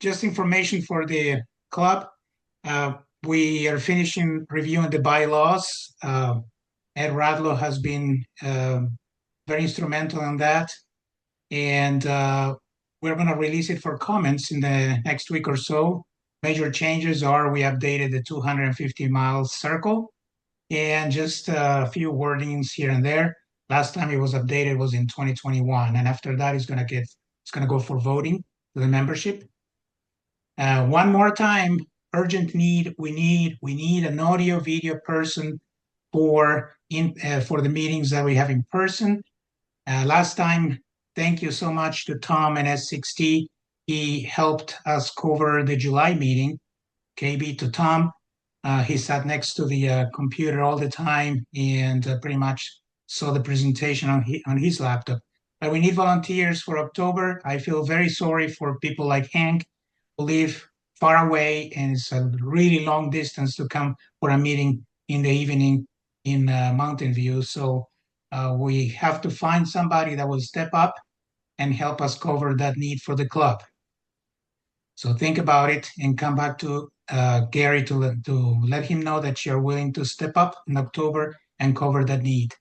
just information for the club. We are finishing reviewing the bylaws. Ed Radlow has been very instrumental in that. And we're going to release it for comments in the next week or so. Major changes are we updated the 250-mile circle and just a few wordings here and there. Last time it was updated was in 2021. And after that, it's going to go for voting to the membership. One more time, urgent need. We need an audio video person for the meetings that we have in person. Last time, thank you so much to Tom and N6DE. He helped us cover the July meeting. KB to Tom. He sat next to the computer all the time and pretty much saw the presentation on his laptop. But we need volunteers for October. I feel very sorry for people like Hank who live far away and it's a really long distance to come for a meeting in the evening in Mountain View. So we have to find somebody that will step up and help us cover that need for the club. So think about it and come back to Gary to let him know that you're willing to step up in October and cover that need.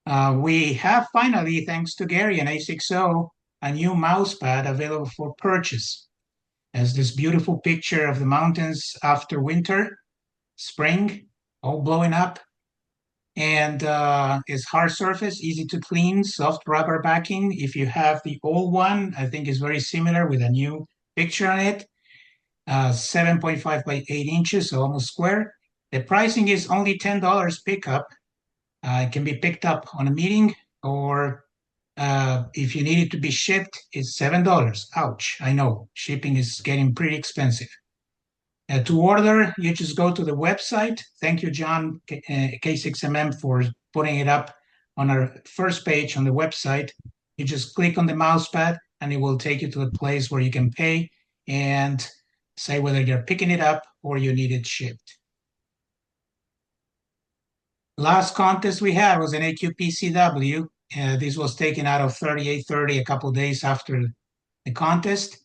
We have finally, thanks to Gary and A6O, a new mouse pad available for purchase. As this beautiful picture of the mountains after winter, spring, all blowing up. And it's hard surface, easy to clean, soft rubber backing. If you have the old one, I think it's very similar with a new picture on it. 7.5 by 8 inches, so almost square. The pricing is only $10 pickup. It can be picked up on a meeting, or if you need it to be shipped, it's $7. Ouch, I know, shipping is getting pretty expensive. To order, you just go to the website. Thank you, John, K6MM, for putting it up on our first page on the website. You just click on the mouse pad, and it will take you to a place where you can pay and say whether you're picking it up or you need it shipped. Last contest we had was an AQP CW. This was taken out of 3830 a couple of days after the contest.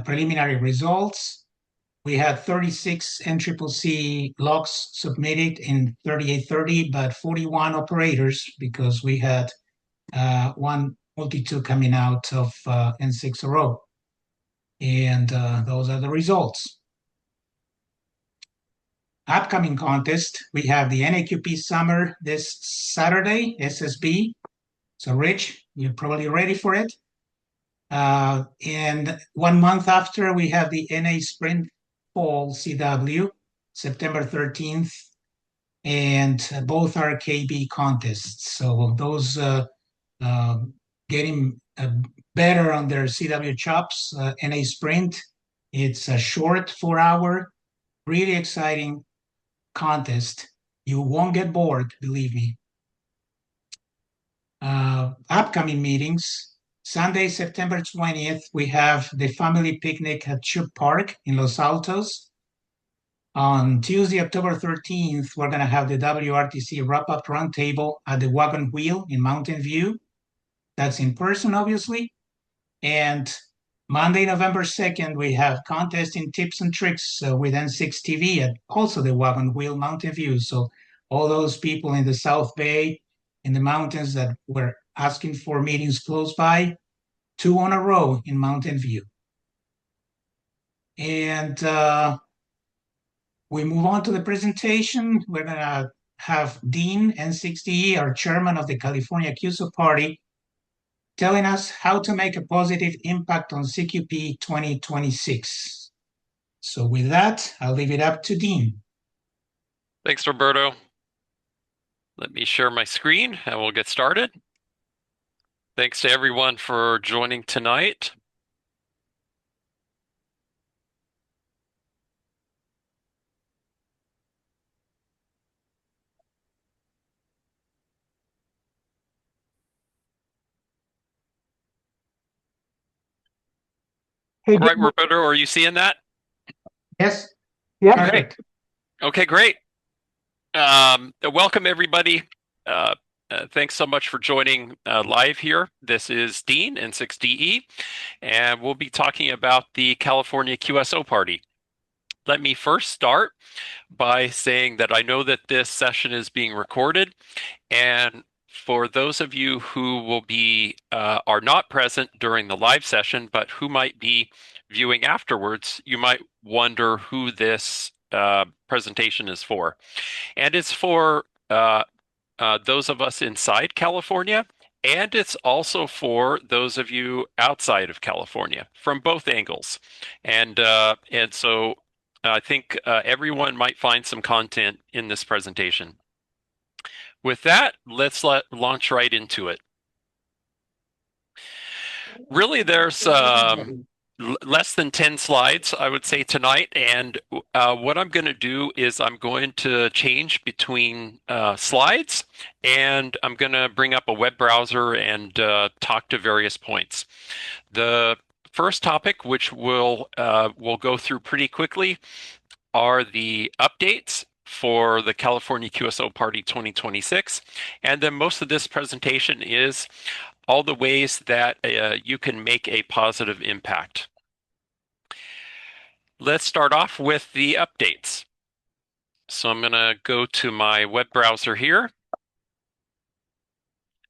Preliminary results. We had 36 NCCC logs submitted in 3830, but 41 operators because we had one multi-tool coming out of N6 and those are the results. Upcoming contest, we have the NAQP Summer this Saturday, SSB. So Rich, you're probably ready for it. And 1 month after, we have the NA Sprint Fall CW, September 13th, and both are KB contests. So those getting better on their CW chops. NA Sprint, it's a short 4-hour, really exciting contest. You won't get bored, believe me. Upcoming meetings. Sunday, September 20th, we have the family picnic at Chubb Park in Los Altos. On Tuesday, October 13th, we're going to have the WRTC wrap-up roundtable at the Wagon Wheel in Mountain View. That's in person, obviously. And Monday, November 2nd, we have contesting tips and tricks with N6TV at also the Wagon Wheel, Mountain View. So all those people in the South Bay, in the mountains that were asking for meetings close by, 2 on a row in Mountain View. And we move on to the presentation. We're going to have Dean N6DE, our chairman of the California QSO Party, telling us how to make a positive impact on CQP 2026. So with that, I'll leave it up to Dean. Thanks, Roberto. Let me share my screen and we'll get started. Thanks to everyone for joining tonight. Hey, all right, Roberto, are you seeing that? Yes. Yeah. Great. Okay, great. Welcome everybody. Thanks so much for joining live here. This is Dean, N6DE, and we'll be talking about the California QSO Party. Let me first start by saying that I know that this session is being recorded, and for those of you who will be are not present during the live session, but who might be viewing afterwards, you might wonder who this presentation is for. And it's for those of us inside California, and it's also for those of you outside of California from both angles. And so I think everyone might find some content in this presentation. With that, let's launch right into it. Really, there's less than 10 slides, I would say, tonight. And what I'm going to do is I'm going to change between slides, and I'm going to bring up a web browser and talk to various points. The first topic, which we'll go through pretty quickly, are the updates for the California QSO Party 2026. And then most of this presentation is all the ways that you can make a positive impact. Let's start off with the updates. So I'm going to go to my web browser here,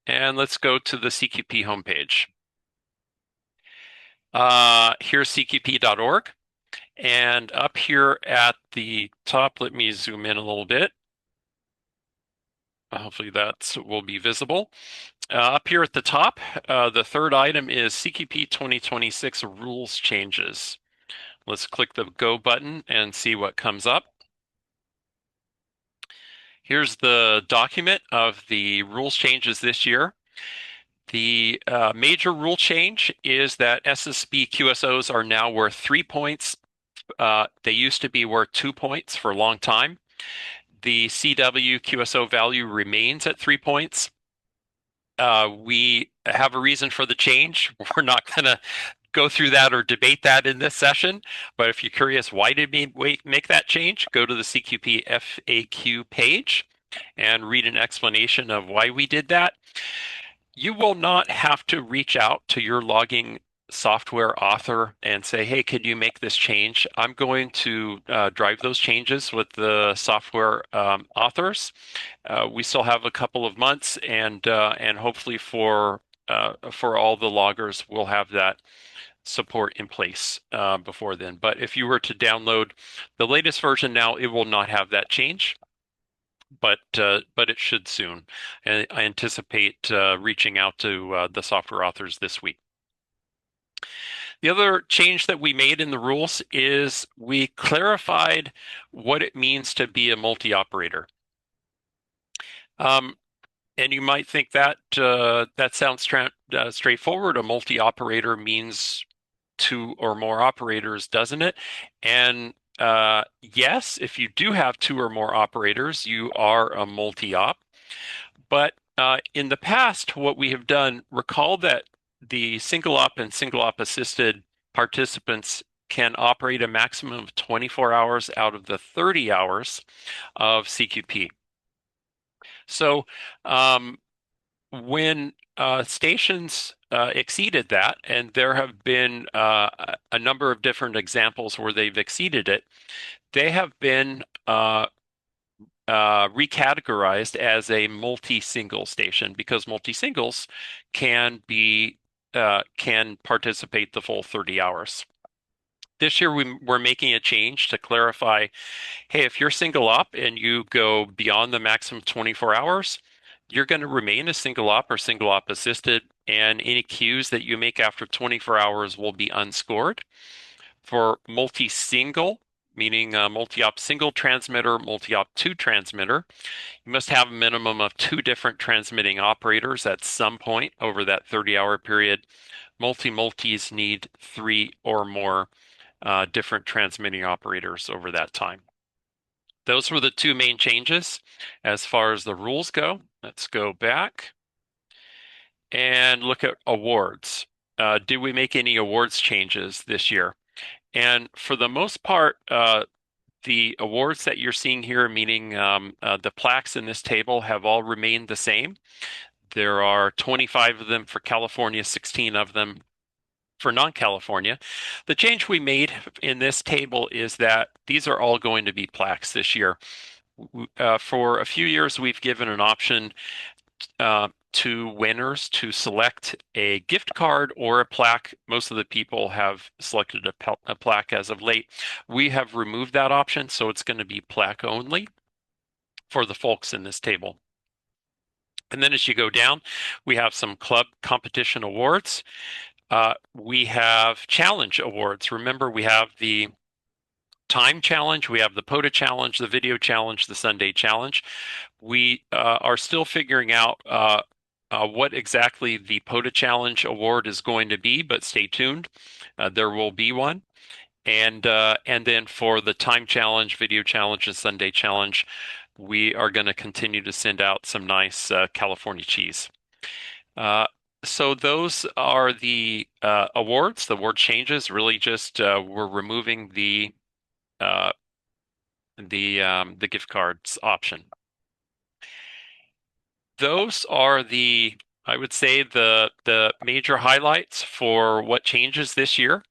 and let's go to the CQP homepage. Here's cqp.org, and up here at the top, let me zoom in a little bit. Hopefully that will be visible. Up here at the top, the third item is CQP 2026 rules changes. Let's click the go button and see what comes up. Here's the document of the rules changes this year. The major rule change is that SSB QSOs are now worth 3 points. They used to be worth 2 points for a long time. The CW QSO value remains at 3 points. We have a reason for the change. We're not going to go through that or debate that in this session, but if you're curious why did we make that change, go to the CQP FAQ page and read an explanation of why we did that. You will not have to reach out to your logging software author and say, hey, could you make this change? I'm going to drive those changes with the software authors. We still have a couple of months, and hopefully for all the loggers, we'll have that support in place before then. But if you were to download the latest version now, it will not have that change. But it should soon. And I anticipate reaching out to the software authors this week. The other change that we made in the rules is we clarified what it means to be a multi-operator. And you might think that that sounds straightforward. A multi-operator means 2 or more operators, doesn't it? And yes, if you do have 2 or more operators, you are a multi-op. But in the past, what we have done, recall that the single op and single op assisted participants can operate a maximum of 24 hours out of the 30 hours of CQP. So when stations exceeded that, and there have been a number of different examples where they've exceeded it, they have been recategorized as a multi-single station because multi-singles can participate the full 30 hours. This year we're making a change to clarify, hey, if you're single op and you go beyond the maximum 24 hours, you're going to remain a single op or single op assisted, and any queues that you make after 24 hours will be unscored. For multi-single, meaning multi-op single transmitter, multi-op 2 transmitter, you must have a minimum of 2 different transmitting operators at some point over that 30-hour period. Multi-multis need 3 or more different transmitting operators over that time. Those were the 2 main changes as far as the rules go. Let's go back and look at awards. Did we make any awards changes this year? And for the most part, The awards that you're seeing here, meaning the plaques in this table, have all remained the same. There are 25 of them for California, 16 of them for non-California. The change we made in this table is that these are all going to be plaques this year. For a few years, we've given an option to winners to select a gift card or a plaque. Most of the people have selected a plaque as of late. We have removed that option, so it's going to be plaque only for the folks in this table. And then as you go down, we have some club competition awards. We have challenge awards. Remember, we have the time challenge, we have the POTA challenge, the video challenge, the Sunday challenge. We are still figuring out what exactly the POTA challenge award is going to be, but stay tuned. There will be one. And then for the time challenge, video challenge, and Sunday challenge, we are going to continue to send out some nice California cheese. So those are the awards. The award changes really just we're removing the gift cards option. Those are I would say the major highlights for what changes this year.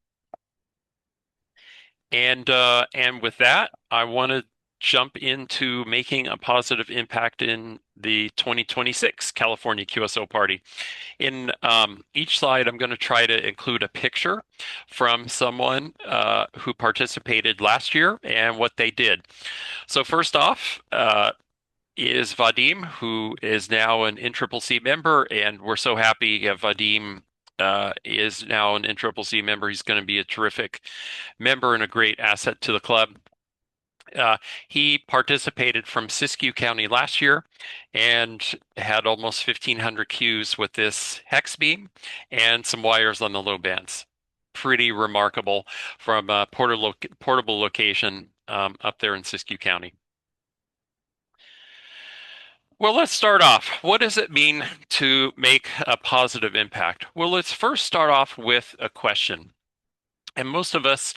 And with that, I want to jump into making a positive impact in the 2026 California QSO Party. In each slide, I'm going to try to include a picture from someone who participated last year and what they did. So first off is Vadim, who is now an NCCC member, and we're so happy Vadim is now an NCCC member. He's going to be a terrific member and a great asset to the club. He participated from Siskiyou County last year and had almost 1,500 cues with this hex beam and some wires on the low bands. Pretty remarkable from a portable location up there in Siskiyou County. Well, let's start off. What does it mean to make a positive impact? Well, let's first start off with a question. And most of us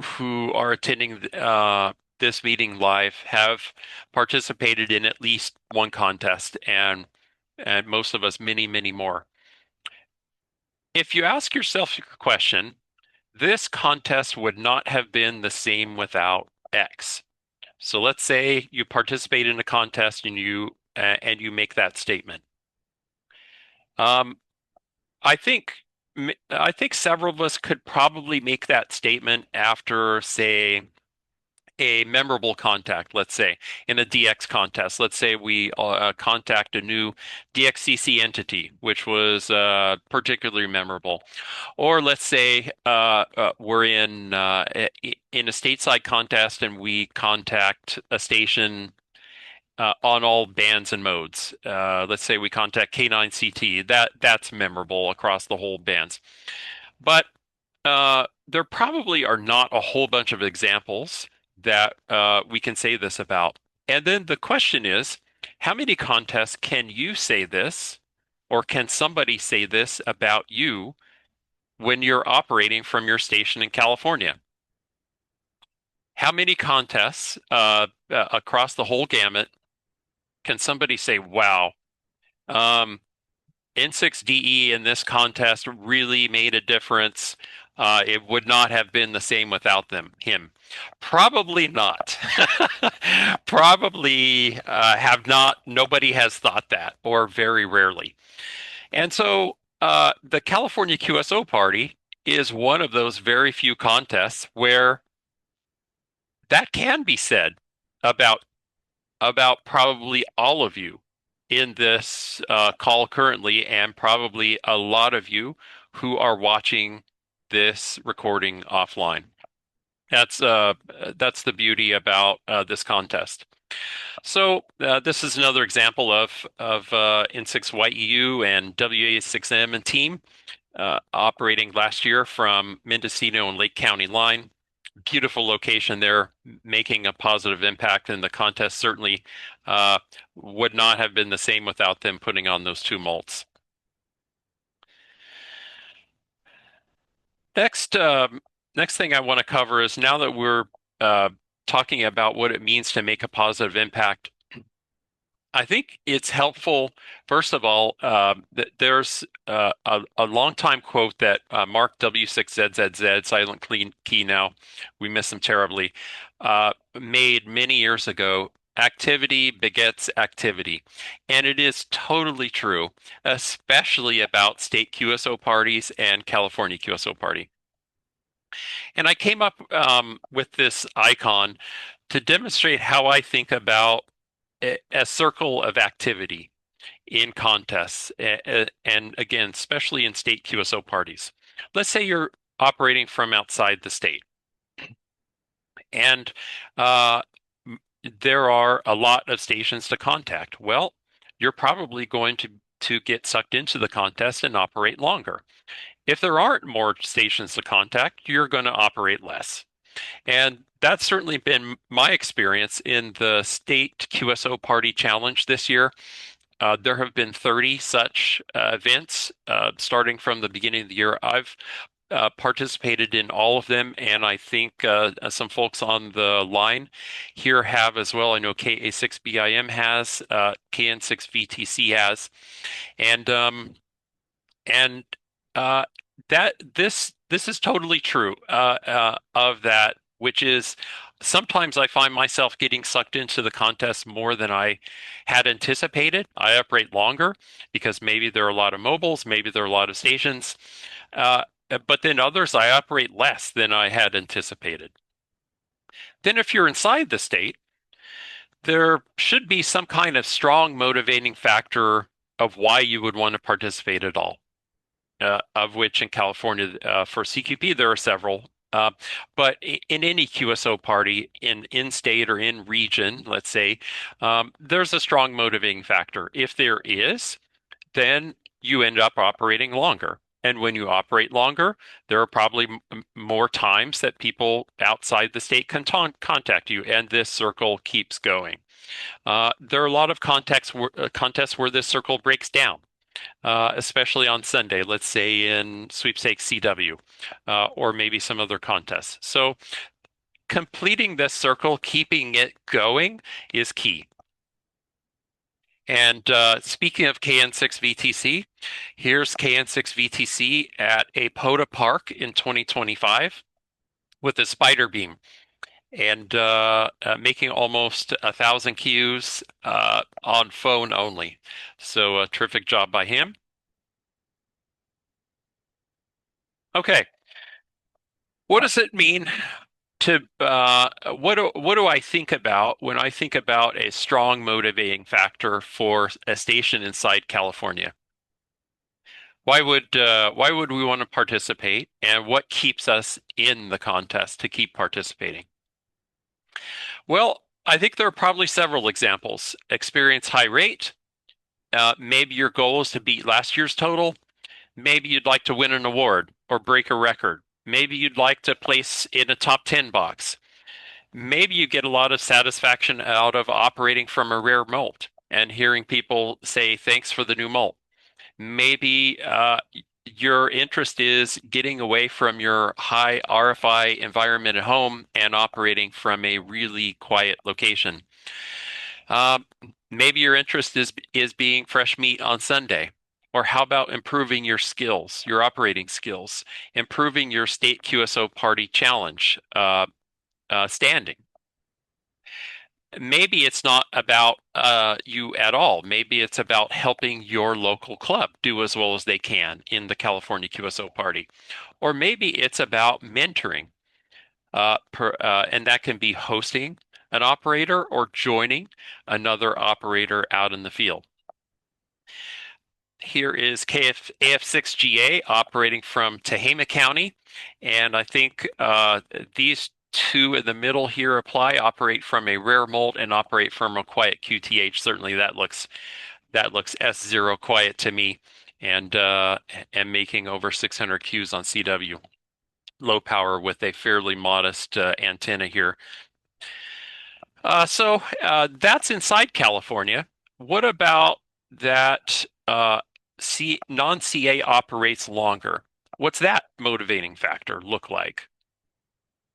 who are attending this meeting live have participated in at least one contest, and most of us many, many more. If you ask yourself a question, this contest would not have been the same without X. So let's say you participate in a contest and you make that statement. I think several of us could probably make that statement after, say, a memorable contact, let's say, in a DX contest. Let's say we contact a new DXCC entity, which was particularly memorable. Or let's say we're in a stateside contest and we contact a station on all bands and modes. Let's say we contact K9CT. That's memorable across the whole bands. But there probably are not a whole bunch of examples that we can say this about. And then the question is, how many contests can you say this, or can somebody say this about you when you're operating from your station in California? How many contests across the whole gamut can somebody say, wow, N6DE in this contest really made a difference. It would not have been the same without him. Probably not. Probably have not. Nobody has thought that, or very rarely. And so the California QSO Party is one of those very few contests where that can be said about probably all of you in this call currently, and probably a lot of you who are watching this recording offline. That's the beauty about this contest. So this is another example of N6YEU and WA6M and team operating last year from Mendocino and Lake County line. Beautiful location there, making a positive impact, and the contest certainly would not have been the same without them putting on those two mults. Next thing I want to cover is, now that we're talking about what it means to make a positive impact, I think it's helpful, first of all, that there's a long time quote that Mark W6ZZZ, silent clean key now, we miss him terribly, made many years ago. Activity begets activity. And it is totally true, especially about state QSO parties and California QSO Party. And I came up with this icon to demonstrate how I think about a circle of activity in contests, and again, especially in state QSO parties. Let's say you're operating from outside the state, and there are a lot of stations to contact. Well, you're probably going to get sucked into the contest and operate longer. If there aren't more stations to contact, you're going to operate less. And that's certainly been my experience in the state QSO Party challenge this year. There have been 30 such events starting from the beginning of the year. I've participated in all of them, and I think some folks on the line here have as well. I know KA6BIM has, KN6VTC has, and that this is totally true of that, which is sometimes I find myself getting sucked into the contest more than I had anticipated. I operate longer because maybe there are a lot of mobiles, maybe there are a lot of stations, but then others I operate less than I had anticipated. Then if you're inside the state, there should be some kind of strong motivating factor of why you would want to participate at all. Of which in California, for CQP, there are several. But in any QSO party, in state or in region, let's say, there's a strong motivating factor. If there is, then you end up operating longer. And when you operate longer, there are probably more times that people outside the state can contact you, and this circle keeps going. There are a lot of contests where this circle breaks down. Especially on Sunday, let's say in Sweepstakes CW, or maybe some other contests. So completing this circle, keeping it going is key. And speaking of KN6VTC, here's KN6VTC at a POTA park in 2025 with a spider beam and making almost 1,000 queues on phone only. So a terrific job by him. Okay, what does it mean to what do I think about when I think about a strong motivating factor for a station inside California? Why would we want to participate, and what keeps us in the contest to keep participating? Well, I think there are probably several examples. Experience high rate. Maybe your goal is to beat last year's total. Maybe you'd like to win an award or break a record. Maybe you'd like to place in a top 10 box. Maybe you get a lot of satisfaction out of operating from a rare molt and hearing people say, thanks for the new molt. Maybe your interest is getting away from your high RFI environment at home and operating from a really quiet location. Maybe your interest is being fresh meat on Sunday. Or how about improving your skills, your operating skills, improving your state QSO party challenge standing? Maybe it's not about you at all. Maybe it's about helping your local club do as well as they can in the California QSO Party. Or maybe it's about mentoring, and that can be hosting an operator or joining another operator out in the field. Here is AF6GA operating from Tehama County, and I think these two in the middle here apply, operate from a rare molt and operate from a quiet QTH. Certainly that looks S0 quiet to me, and making over 600 Qs on CW. Low power with a fairly modest antenna here. So that's inside California. What about that non-CA operates longer? What's that motivating factor look like?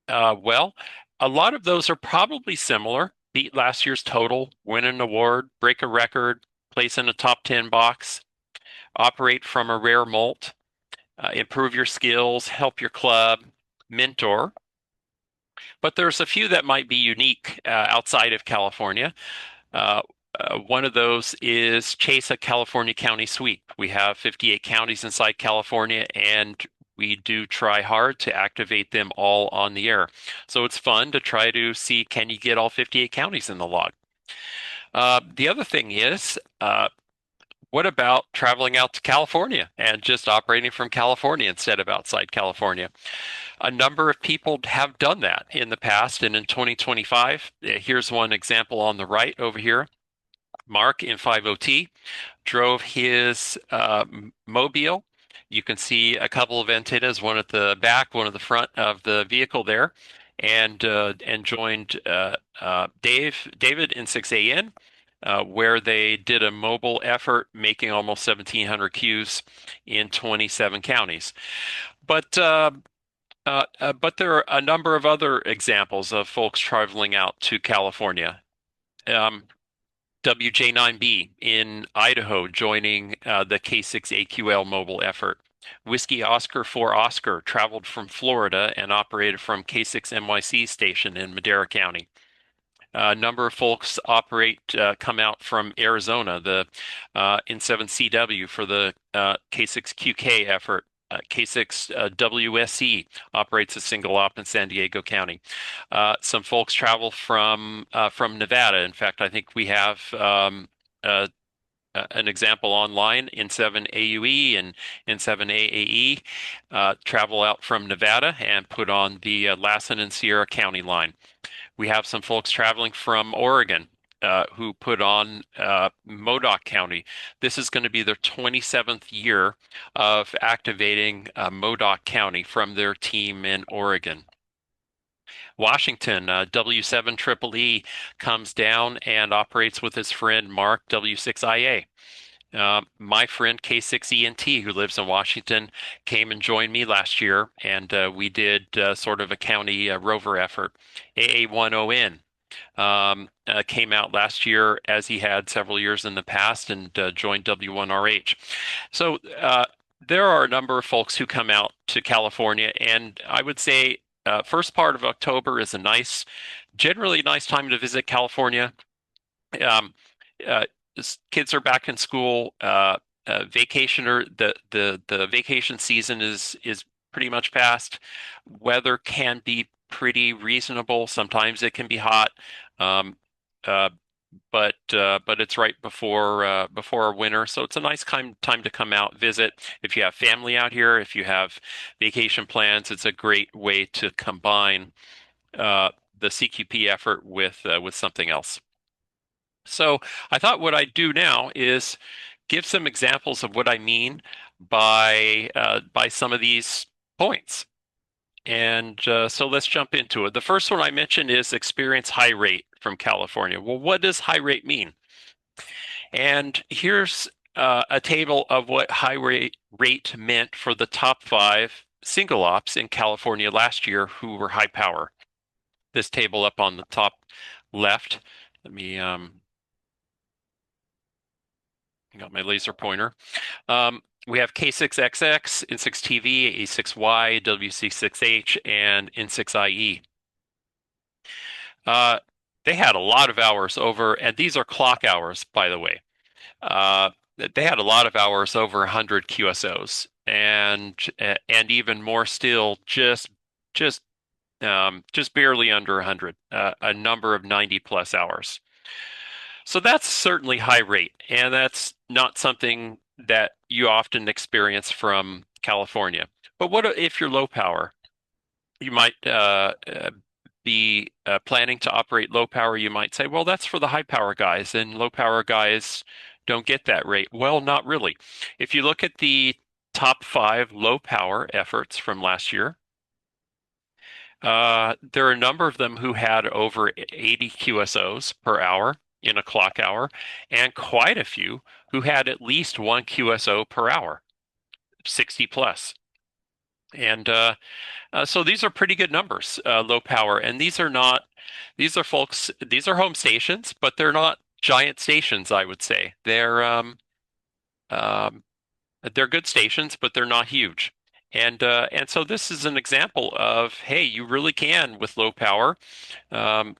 Well, A lot of those are probably similar. Beat last year's total, win an award, break a record, place in a top 10 box, operate from a rare molt, improve your skills, help your club, mentor. But there's a few that might be unique outside of California. Uh, one of those is chase a California county sweep. We have 58 counties inside California, and we do try hard to activate them all on the air. So it's fun to try to see, can you get all 58 counties in the log? The other thing is, what about traveling out to California and just operating from California instead of outside California? A number of people have done that in the past, and in 2025, here's one example on the right over here. Mark in 50T drove his mobile. You can see a couple of antennas, one at the back, one at the front of the vehicle there, and joined David N6AN, where they did a mobile effort, making almost 1,700 Qs in 27 counties. But there are a number of other examples of folks traveling out to California. WJ9B in Idaho joining the K6AQL mobile effort. Whiskey Oscar 4 Oscar traveled from Florida and operated from K6NYC station in Madera County. A number of folks come out from Arizona, the N7CW for the K6QK effort. K6WSC operates a single op in San Diego County. Some folks travel from Nevada. In fact, I think we have an example online. N7AUE and N7AAE travel out from Nevada and put on the Lassen and Sierra County line. We have some folks traveling from Oregon who put on Modoc County. This is going to be their 27th year of activating Modoc County from their team in Oregon. Washington, W7EE comes down and operates with his friend Mark W6IA. My friend K6ENT, who lives in Washington, came and joined me last year, and we did sort of a county rover effort. AA10N came out last year, as he had several years in the past, and joined W1RH. So there are a number of folks who come out to California, and I would say first part of October is generally nice time to visit California. Kids are back in school. The vacation season is pretty much past. Weather can be pretty reasonable. Sometimes it can be hot, but it's right before winter, so it's a nice time to come out, visit. If you have family out here, if you have vacation plans, it's a great way to combine the CQP effort with something else. So I thought what I'd do now is give some examples of what I mean by some of these points. And so let's jump into it. The first one I mentioned is experience high rate from California. Well, what does high rate mean? And here's a table of what high rate meant for the top 5 single ops in California last year who were high power. This table up on the top left. Let me I got my laser pointer. We have K6XX, N6TV, A6Y, WC6H, and N6IE. They had a lot of hours over, and these are clock hours, by the way. They had a lot of hours over 100 QSOs, and even more still, just barely under 100, a number of 90 plus hours. So that's certainly high rate, and that's not something that you often experience from California. But what if you're low power? You might be planning to operate low power. You might say, well, that's for the high power guys, and low power guys don't get that rate. Well, not really. If you look at the top 5 low power efforts from last year, there are a number of them who had over 80 QSOs per hour in a clock hour, and quite a few who had at least 1 QSO per hour, 60 plus. And so these are pretty good numbers, low power. And these are not, these are home stations, but they're not giant stations, I would say. Um, they're good stations, but they're not huge. And so this is an example of, hey, you really can with low power, um,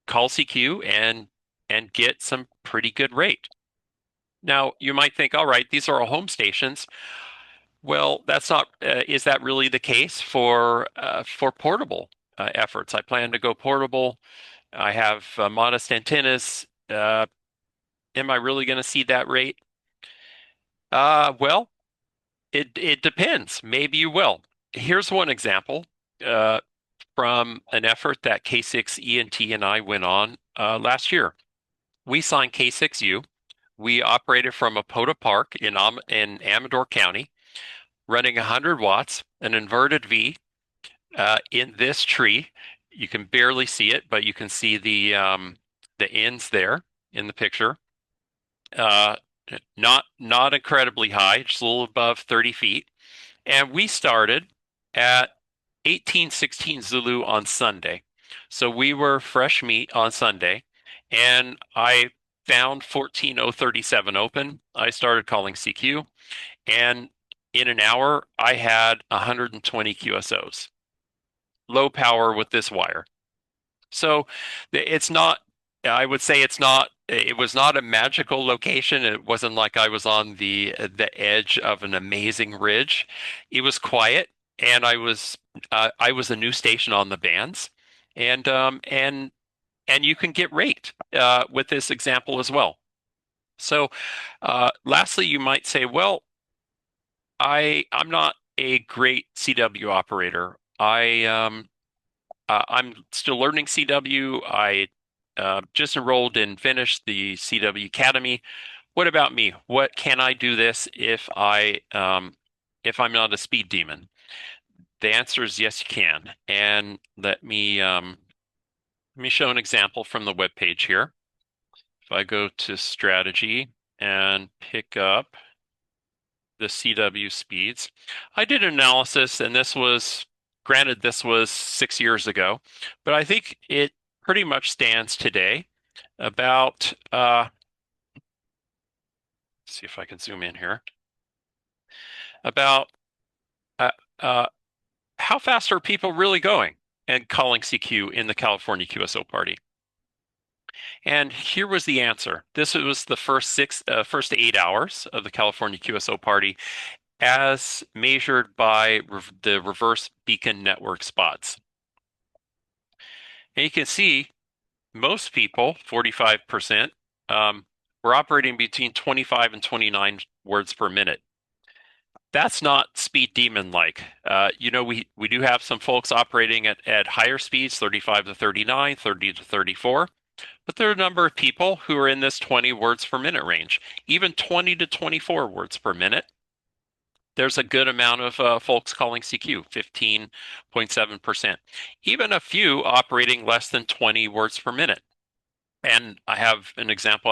call CQ and get some pretty good rate. Now, you might think, all right, these are all home stations. Well, that's not, is that really the case for portable efforts? I plan to go portable. I have modest antennas. Am I really going to see that rate? Well, it depends. Maybe you will. Here's one example from an effort that K6ENT and I went on last year. We signed K6U. We operated from a POTA park in Amador County, running 100 watts, an inverted V in this tree. You can barely see it, but you can see the ends there in the picture. Uh, not incredibly high, just a little above 30 feet. And we started at 1816 Zulu on Sunday. So we were fresh meat on Sunday, and I found 14037 open. I started calling CQ, and in an hour, I had 120 QSOs. Low power with this wire. So it's not, I would say it was not a magical location. It wasn't like I was on the edge of an amazing ridge. It was quiet, and I was a new station on the bands, and and you can get rate with this example as well. So lastly, you might say, well, I'm not a great CW operator. I'm still learning CW. I just enrolled and finished the CW Academy. What about me? What can I do this if I'm not a speed demon? The answer is yes, you can. And let me show an example from the web page here. If I go to strategy and pick up the CW speeds, I did an analysis, and granted, this was 6 years ago, but I think it pretty much stands today about, see if I can zoom in here, about uh, uh, how fast are people really going and calling CQ in the California QSO Party? And here was the answer. This was the first 8 hours of the California QSO Party as measured by the reverse beacon network spots. And you can see most people, 45%, were operating between 25 and 29 words per minute. That's not speed demon like. We do have some folks operating at higher speeds, 35 to 39, 30 to 34. But there are a number of people who are in this 20 words per minute range, even 20 to 24 words per minute. There's a good amount of folks calling CQ, 15.7%. Even a few operating less than 20 words per minute. And I have an example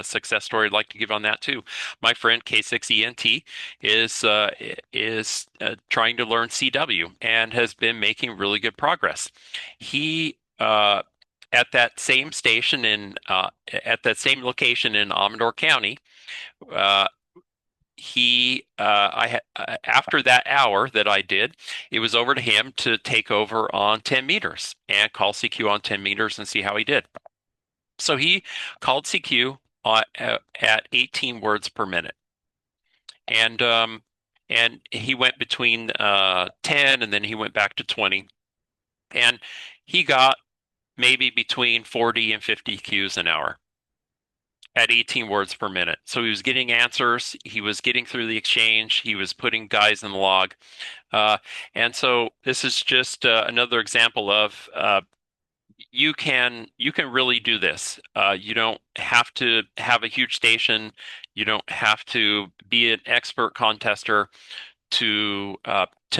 success story I'd like to give on that too. My friend K6ENT is trying to learn CW and has been making really good progress. He at that same station at that same location in Amador County, uh, after that hour that I did, it was over to him to take over on 10 meters and call CQ on 10 meters and see how he did. So he called CQ at 18 words per minute, and he went between 10 and then he went back to 20, and he got maybe between 40 and 50 Qs an hour at 18 words per minute. So he was getting answers, he was getting through the exchange, he was putting guys in the log. And so this is just another example of you can really do this. You don't have to have a huge station. You don't have to be an expert contester to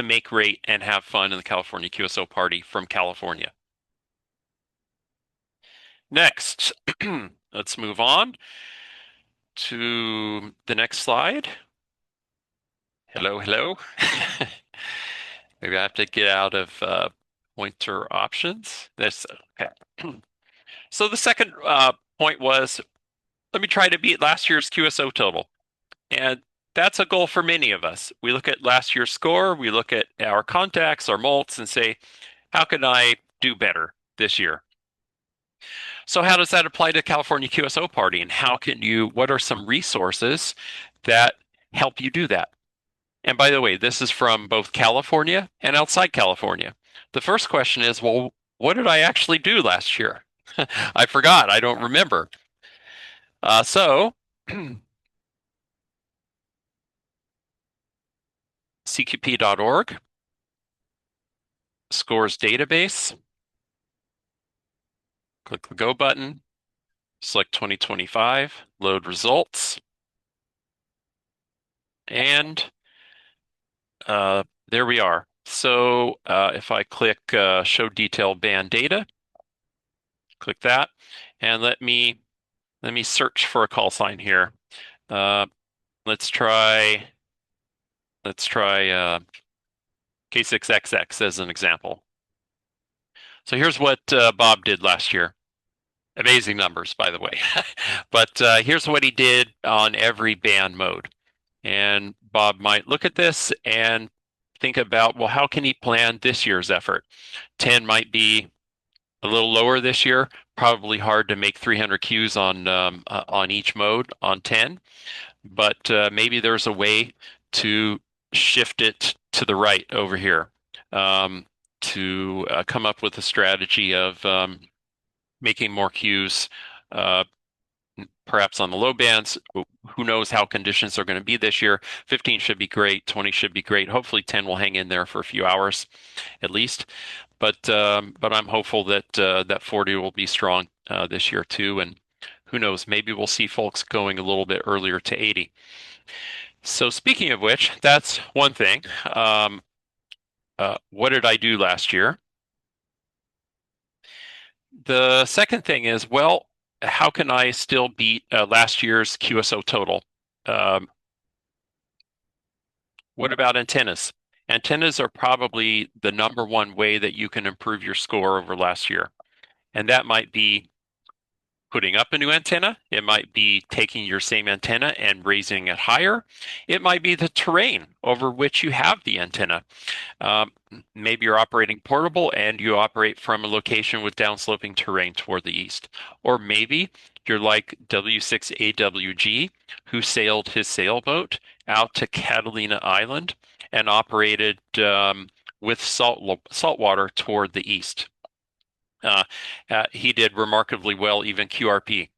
make rate and have fun in the California QSO Party from California. Next, let's move on to the next slide. Hello, hello. Maybe I have to get out of pointer options. This okay. So the second point was, let me try to beat last year's QSO total. And that's a goal for many of us. We look at last year's score, we look at our contacts, our mults, and say, how can I do better this year? So how does that apply to California QSO Party? And what are some resources that help you do that? And by the way, this is from both California and outside California. The first question is, well, what did I actually do last year? I forgot. I don't remember. So CQP.org, scores database, click the go button, select 2025, load results, and there we are. So if I click show detailed band data, click that, and let me search for a call sign here. Let's try K6XX as an example. So here's what Bob did last year. Amazing numbers, by the way. But here's what he did on every band mode. And Bob might look at this and think about, well, how can he plan this year's effort? 10 might be a little lower this year. Probably hard to make 300 Qs on each mode on 10, but maybe there's a way to shift it to the right over here, to come up with a strategy of making more Qs, perhaps on the low bands. Who knows how conditions are going to be this year? 15 should be great. 20 should be great. Hopefully 10 will hang in there for a few hours at least. But I'm hopeful that that 40 will be strong this year too. And who knows? Maybe we'll see folks going a little bit earlier to 80. So speaking of which, that's one thing. What did I do last year? The second thing is, well, how can I still beat last year's QSO total? What about antennas? Antennas are probably the number one way that you can improve your score over last year. And that might be putting up a new antenna. It might be taking your same antenna and raising it higher. It might be the terrain over which you have the antenna. Maybe you're operating portable and you operate from a location with downsloping terrain toward the east. Or maybe you're like W6AWG, who sailed his sailboat out to Catalina Island and operated with saltwater toward the east. He did remarkably well, even QRP.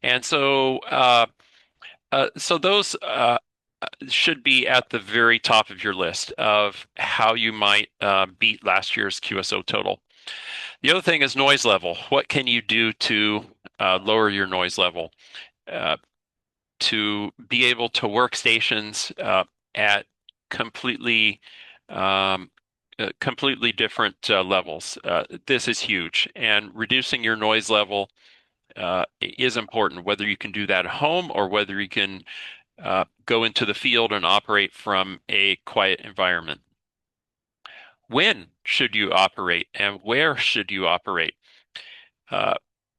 And so those should be at the very top of your list of how you might beat last year's QSO total. The other thing is noise level. What can you do to lower your noise level? To be able to work stations at completely different levels. This is huge, and reducing your noise level is important, whether you can do that at home or whether you can go into the field and operate from a quiet environment. When should you operate and where should you operate?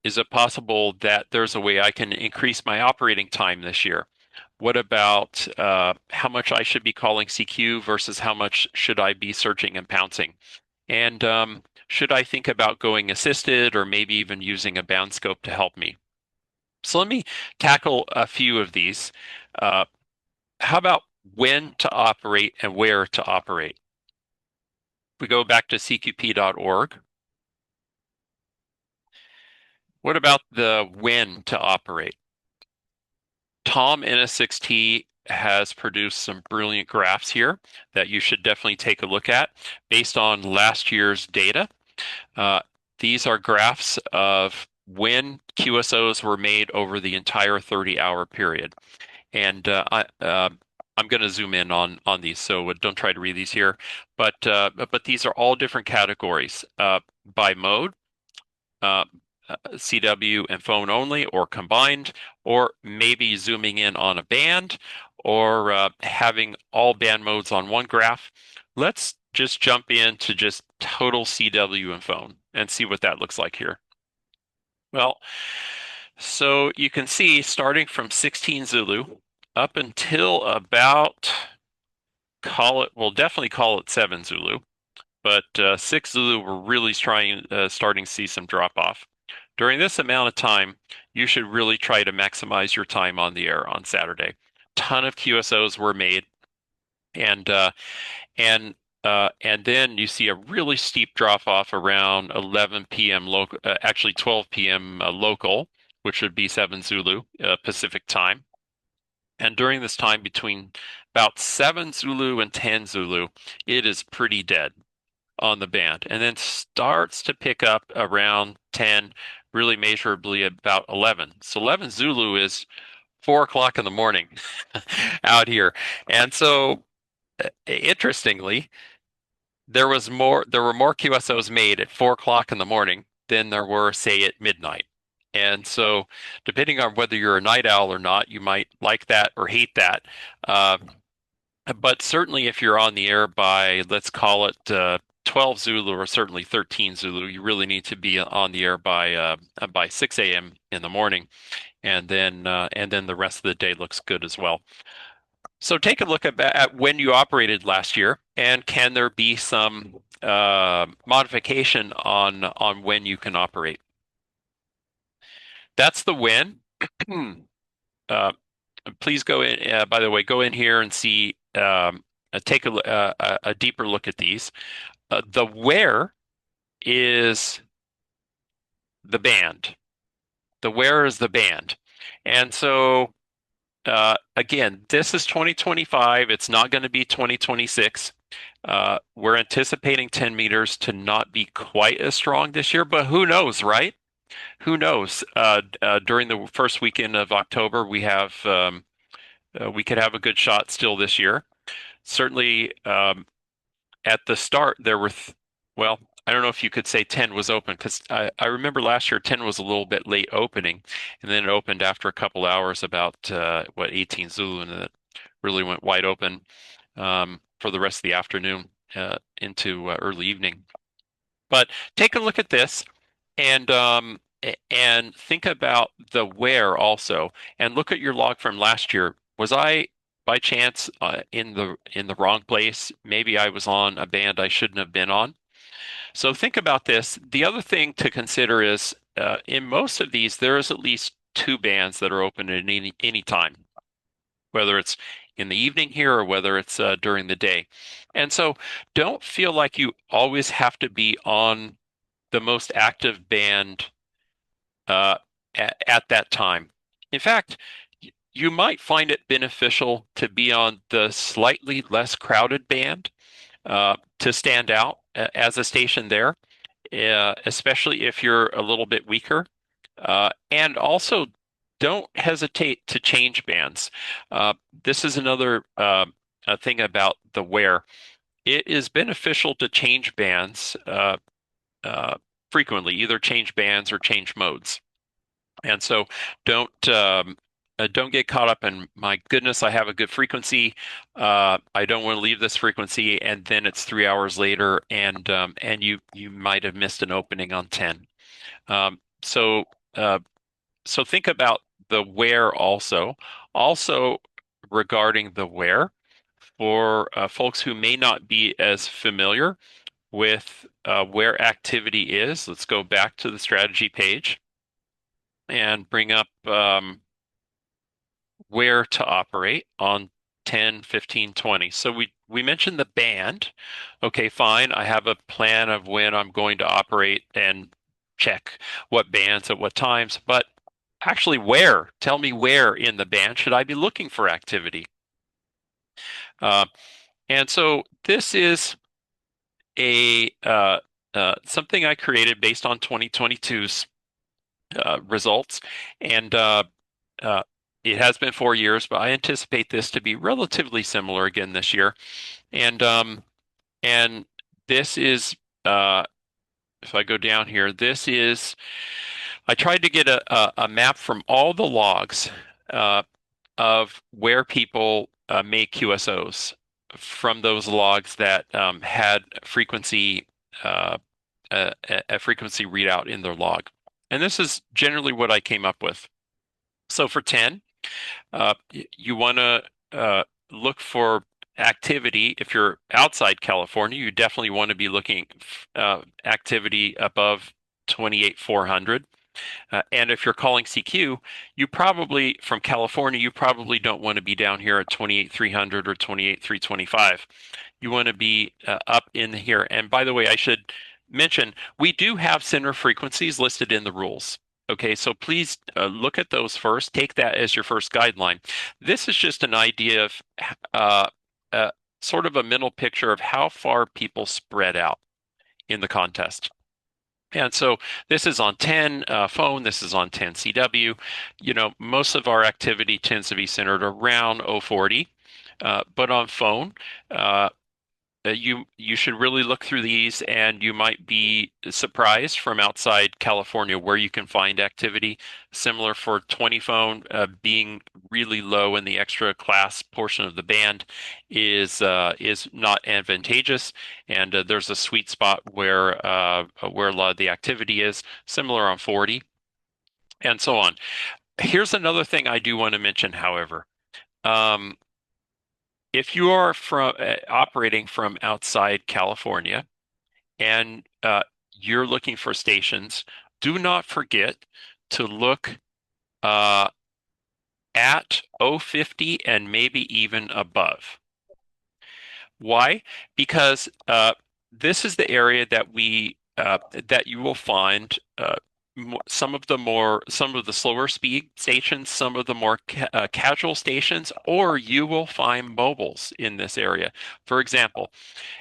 Is it possible that there's a way I can increase my operating time this year? What about how much I should be calling CQ versus how much should I be searching and pouncing? And should I think about going assisted or maybe even using a band scope to help me? So let me tackle a few of these. How about when to operate and where to operate? We go back to CQP.org. What about the when to operate? Tom N6DE has produced some brilliant graphs here that you should definitely take a look at based on last year's data. These are graphs of when QSOs were made over the entire 30-hour period. And I'm going to zoom in on these, so don't try to read these here. But these are all different categories by mode, CW and phone only or combined, or maybe zooming in on a band, or having all band modes on one graph. Let's just jump into just total CW and phone and see what that looks like here. Well, so you can see starting from 16 Zulu up until about, we'll definitely call it 7 Zulu, but 6 Zulu, we're really starting to see some drop off. During this amount of time, you should really try to maximize your time on the air on Saturday. Ton of QSOs were made, and and and then you see a really steep drop off around 11 p.m. local, actually 12 p.m. Local, which would be 7 Zulu Pacific time. And during this time between about 7 Zulu and 10 Zulu, it is pretty dead on the band, and then starts to pick up around 10, really measurably about 11. So 11 Zulu is 4 o'clock in the morning out here. And so interestingly, there were more QSOs made at 4 o'clock in the morning than there were, say, at midnight. And so, depending on whether you're a night owl or not, you might like that or hate that. Uh, but certainly, if you're on the air by, let's call it 12 Zulu or certainly 13 Zulu, you really need to be on the air by 6 a.m. in the morning, and then the rest of the day looks good as well. So take a look at when you operated last year, and can there be some modification on when you can operate? That's the when. uh, Please go in. By the way, go in here and see. Take a deeper look at these. The where is the band. The where is the band, and so again, this is 2025. It's not going to be 2026. We're anticipating 10 meters to not be quite as strong this year, but who knows, right? Who knows? During the first weekend of October, we could have a good shot still this year. Certainly, at the start, there were, well, I don't know if you could say 10 was open because I remember last year 10 was a little bit late opening, and then it opened after a couple hours about 18 Zulu, and it really went wide open for the rest of the afternoon into early evening. But take a look at this and think about the where also, and look at your log from last year. Was I by chance in the wrong place? Maybe I was on a band I shouldn't have been on. So think about this. The other thing to consider is in most of these, there is at least two bands that are open at any time, whether it's in the evening here or whether it's during the day. And so don't feel like you always have to be on the most active band at that time. In fact, you might find it beneficial to be on the slightly less crowded band to stand out as a station there, especially if you're a little bit weaker. And also, don't hesitate to change bands. This is another thing about the where. It is beneficial to change bands frequently, either change bands or change modes. And so don't get caught up in, my goodness, I have a good frequency. I don't want to leave this frequency, and then it's 3 hours later, and you might have missed an opening on 10. So think about the where also. Also regarding the where, for folks who may not be as familiar with where activity is, let's go back to the strategy page and bring up where to operate on 10, 15, 20. So we mentioned the band. Okay, fine. I have a plan of when I'm going to operate and check what bands at what times, but actually where? Tell me where in the band should I be looking for activity? And so this is a something I created based on 2022's results, and it has been 4 years, but I anticipate this to be relatively similar again this year. And this is if I go down here, this is, I tried to get a map from all the logs of where people make QSOs from those logs that had frequency a frequency readout in their log. And this is generally what I came up with. So for 10, you want to look for activity. If you're outside California, you definitely want to be looking activity above 28,400. And if you're calling CQ, you probably, from California, you probably don't want to be down here at 28,300 or 28,325. You want to be up in here. And by the way, I should mention, we do have center frequencies listed in the rules. Okay, so please look at those first. Take that as your first guideline. This is just an idea of uh, sort of a mental picture of how far people spread out in the contest. And so this is on 10 phone, this is on 10 CW. You know, most of our activity tends to be centered around 040, but on phone, you should really look through these, and you might be surprised from outside California where you can find activity. Similar for 20 phone, being really low in the extra class portion of the band is not advantageous, and there's a sweet spot where a lot of the activity is. Similar on 40, and so on. Here's another thing I do want to mention, however. If you are operating from outside California and you're looking for stations, do not forget to look at 050 and maybe even above. Why? Because this is the area that that you will find some of the slower speed stations, some of the more casual stations, or you will find mobiles in this area. For example,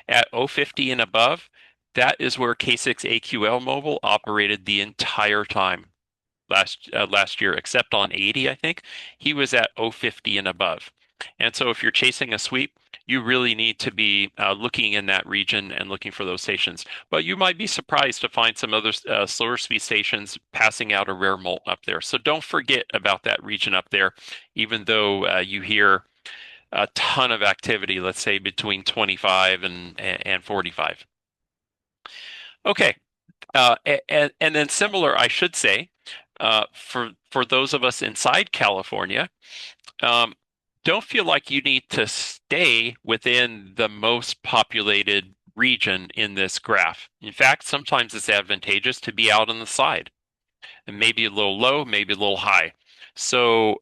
at 050 and above, that is where K6AQL mobile operated the entire time last year, except on 80, I think. He was at 050 and above. And so if you're chasing a sweep, you really need to be looking in that region and looking for those stations. But you might be surprised to find some other slower speed stations passing out a rare molt up there. So don't forget about that region up there, even though you hear a ton of activity, let's say between 25 and 45. Okay, and then similar, I should say, for those of us inside California, don't feel like you need to stay within the most populated region in this graph. In fact, sometimes it's advantageous to be out on the side, and maybe a little low, maybe a little high. So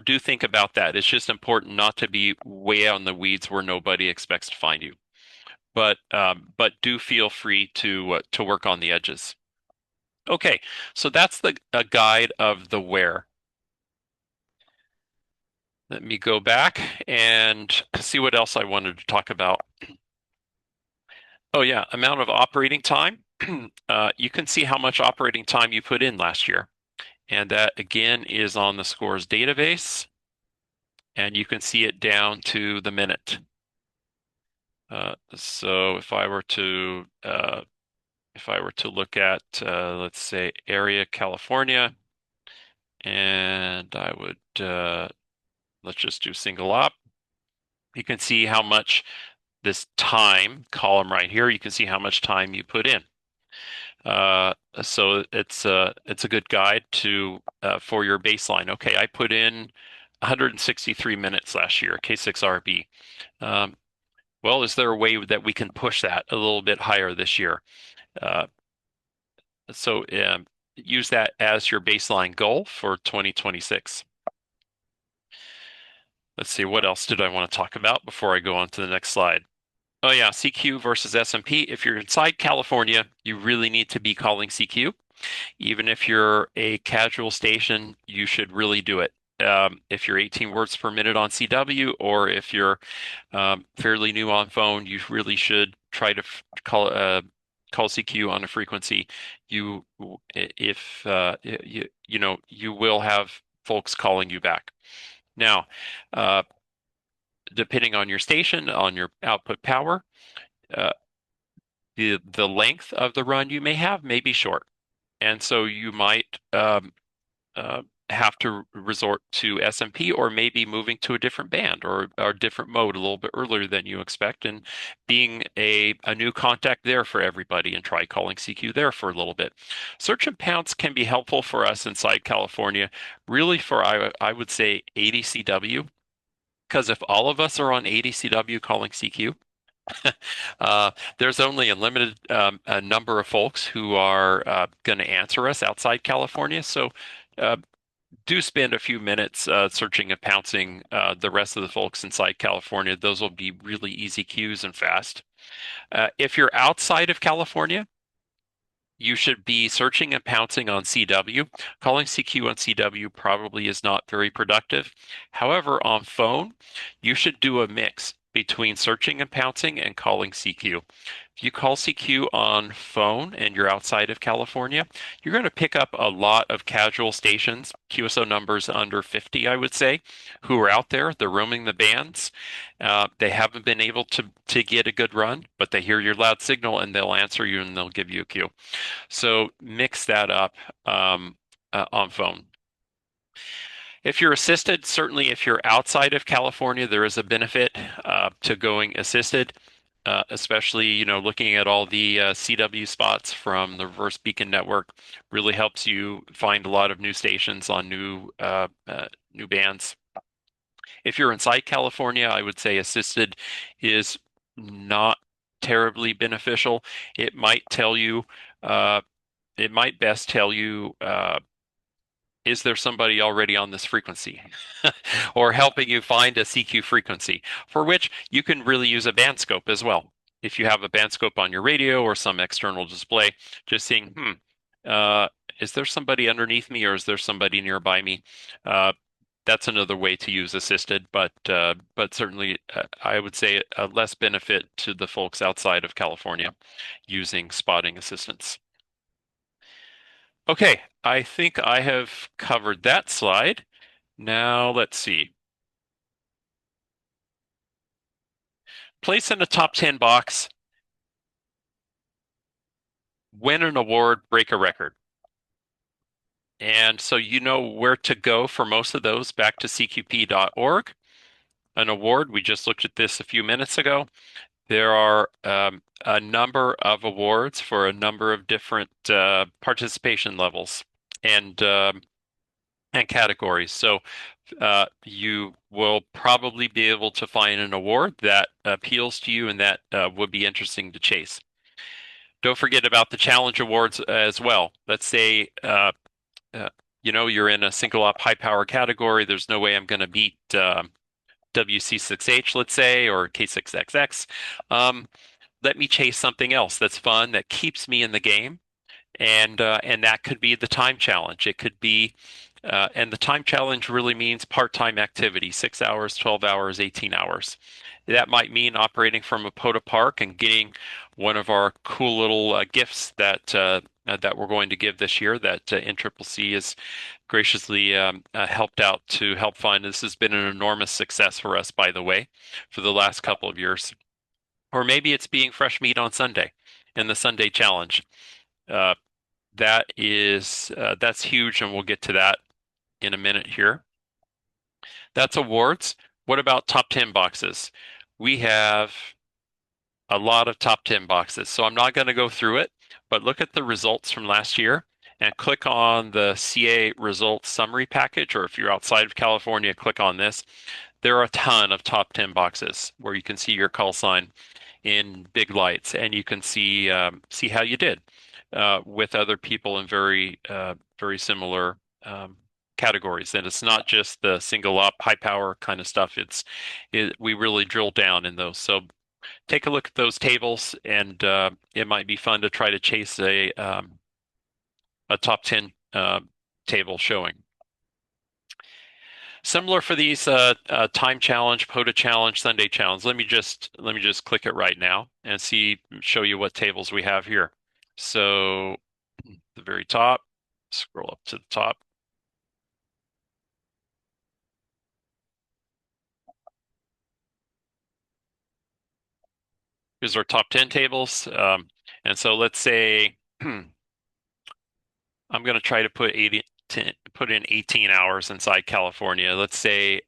do think about that. It's just important not to be way out in the weeds where nobody expects to find you. But do feel free to work on the edges. Okay, so that's a guide of the where. Let me go back and see what else I wanted to talk about. Oh yeah, amount of operating time. You can see how much operating time you put in last year. And that again is on the scores database. And you can see it down to the minute. So if I were to look at let's say area California, and I would let's just do single op. You can see how much this time column right here, you can see how much time you put in. So it's a good guide to for your baseline. Okay, I put in 163 minutes last year, K6RB. Well, is there a way that we can push that a little bit higher this year? So use that as your baseline goal for 2026. Let's see, what else did I want to talk about before I go on to the next slide? Oh yeah, CQ versus SMP. If you're inside California, you really need to be calling CQ. Even if you're a casual station, you should really do it. If you're 18 words per minute on CW, or if you're fairly new on phone, you really should try to call CQ on a frequency. You will have folks calling you back. Now, depending on your station, on your output power, the length of the run you may have may be short, and so you might have to resort to SMP or maybe moving to a different band or a different mode a little bit earlier than you expect and being a new contact there for everybody and try calling CQ there for a little bit. Search and pounce can be helpful for us inside California, really for I would say ADCW, because if all of us are on ADCW calling CQ, there's only a limited a number of folks who are going to answer us outside California. So uh, do spend a few minutes searching and pouncing the rest of the folks inside California. Those will be really easy queues and fast. If you're outside of California, you should be searching and pouncing on CW. Calling CQ on CW probably is not very productive. However, on phone, you should do a mix between searching and pouncing and calling CQ. If you call CQ on phone and you're outside of California, you're going to pick up a lot of casual stations, QSO numbers under 50, I would say, who are out there. They're roaming the bands. They haven't been able to get a good run, but they hear your loud signal and they'll answer you and they'll give you a queue. So mix that up on phone. If you're assisted, certainly if you're outside of California, there is a benefit to going assisted, especially looking at all the CW spots from the reverse beacon network really helps you find a lot of new stations on new bands. If you're inside California, I would say assisted is not terribly beneficial. It might tell you it might best tell you, is there somebody already on this frequency? Or helping you find a CQ frequency, for which you can really use a band scope as well. If you have a band scope on your radio or some external display, just seeing, is there somebody underneath me or is there somebody nearby me? That's another way to use assisted, but certainly I would say a less benefit to the folks outside of California using spotting assistance. Okay, I think I have covered that slide. Now let's see. Place in a top 10 box, win an award, break a record. And so you know where to go for most of those, back to cqp.org. An award, we just looked at this a few minutes ago. There are a number of awards for a number of different participation levels and categories. So you will probably be able to find an award that appeals to you and that would be interesting to chase. Don't forget about the challenge awards as well. Let's say you're in a single op high power category. There's no way I'm going to beat WC6H, let's say, or K6XX. Let me chase something else that's fun, that keeps me in the game. And that could be the time challenge. It could be, and the time challenge really means part-time activity, 6 hours, 12 hours, 18 hours. That might mean operating from a POTA park and getting one of our cool little gifts that we're going to give this year that NCCC has graciously helped out to help fund. This has been an enormous success for us, by the way, for the last couple of years. Or maybe it's being fresh meat on Sunday in the Sunday challenge. That's huge, and we'll get to that in a minute here. That's awards. What about top 10 boxes? We have a lot of top 10 boxes, so I'm not going to go through it, but look at the results from last year and click on the CA results summary package, or if you're outside of California, click on this. There are a ton of top 10 boxes where you can see your call sign in big lights, and you can see how you did with other people in very similar categories. And it's not just the single op high power kind of stuff. We really drill down in those. So take a look at those tables, and it might be fun to try to chase a top 10 table showing. Similar for these time challenge, POTA challenge, Sunday challenge. Let me just click it right now and show you what tables we have here. So the very top, scroll up to the top. Here's our top 10 tables. And so let's say I'm going to try to put put in 18 hours inside California. Let's say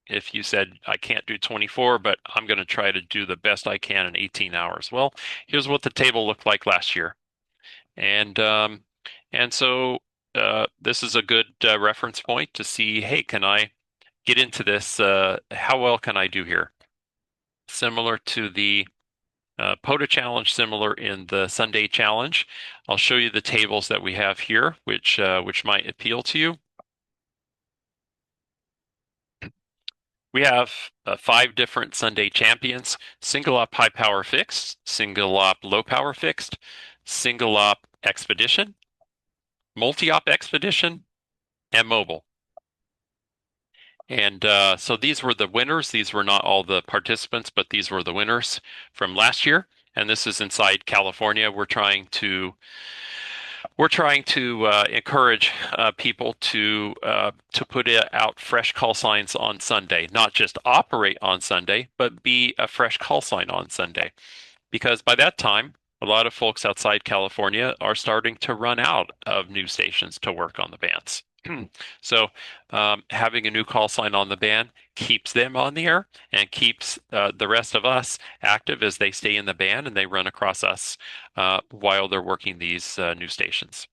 if you said I can't do 24, but I'm going to try to do the best I can in 18 hours. Well, here's what the table looked like last year, and so this is a good reference point to see, hey, can I get into this? How well can I do here? Similar to the POTA challenge, similar in the Sunday challenge. I'll show you the tables that we have here, which might appeal to you. We have 5 different Sunday champions: single op high power fixed, single op low power fixed, single op expedition, multi-op expedition, and mobile. And so these were the winners. These were not all the participants, but these were the winners from last year. And this is inside California. We're trying to encourage people to put out fresh call signs on Sunday, not just operate on Sunday, but be a fresh call sign on Sunday, because by that time, a lot of folks outside California are starting to run out of new stations to work on the bands. So having a new call sign on the band keeps them on the air and keeps the rest of us active as they stay in the band and they run across us while they're working these new stations.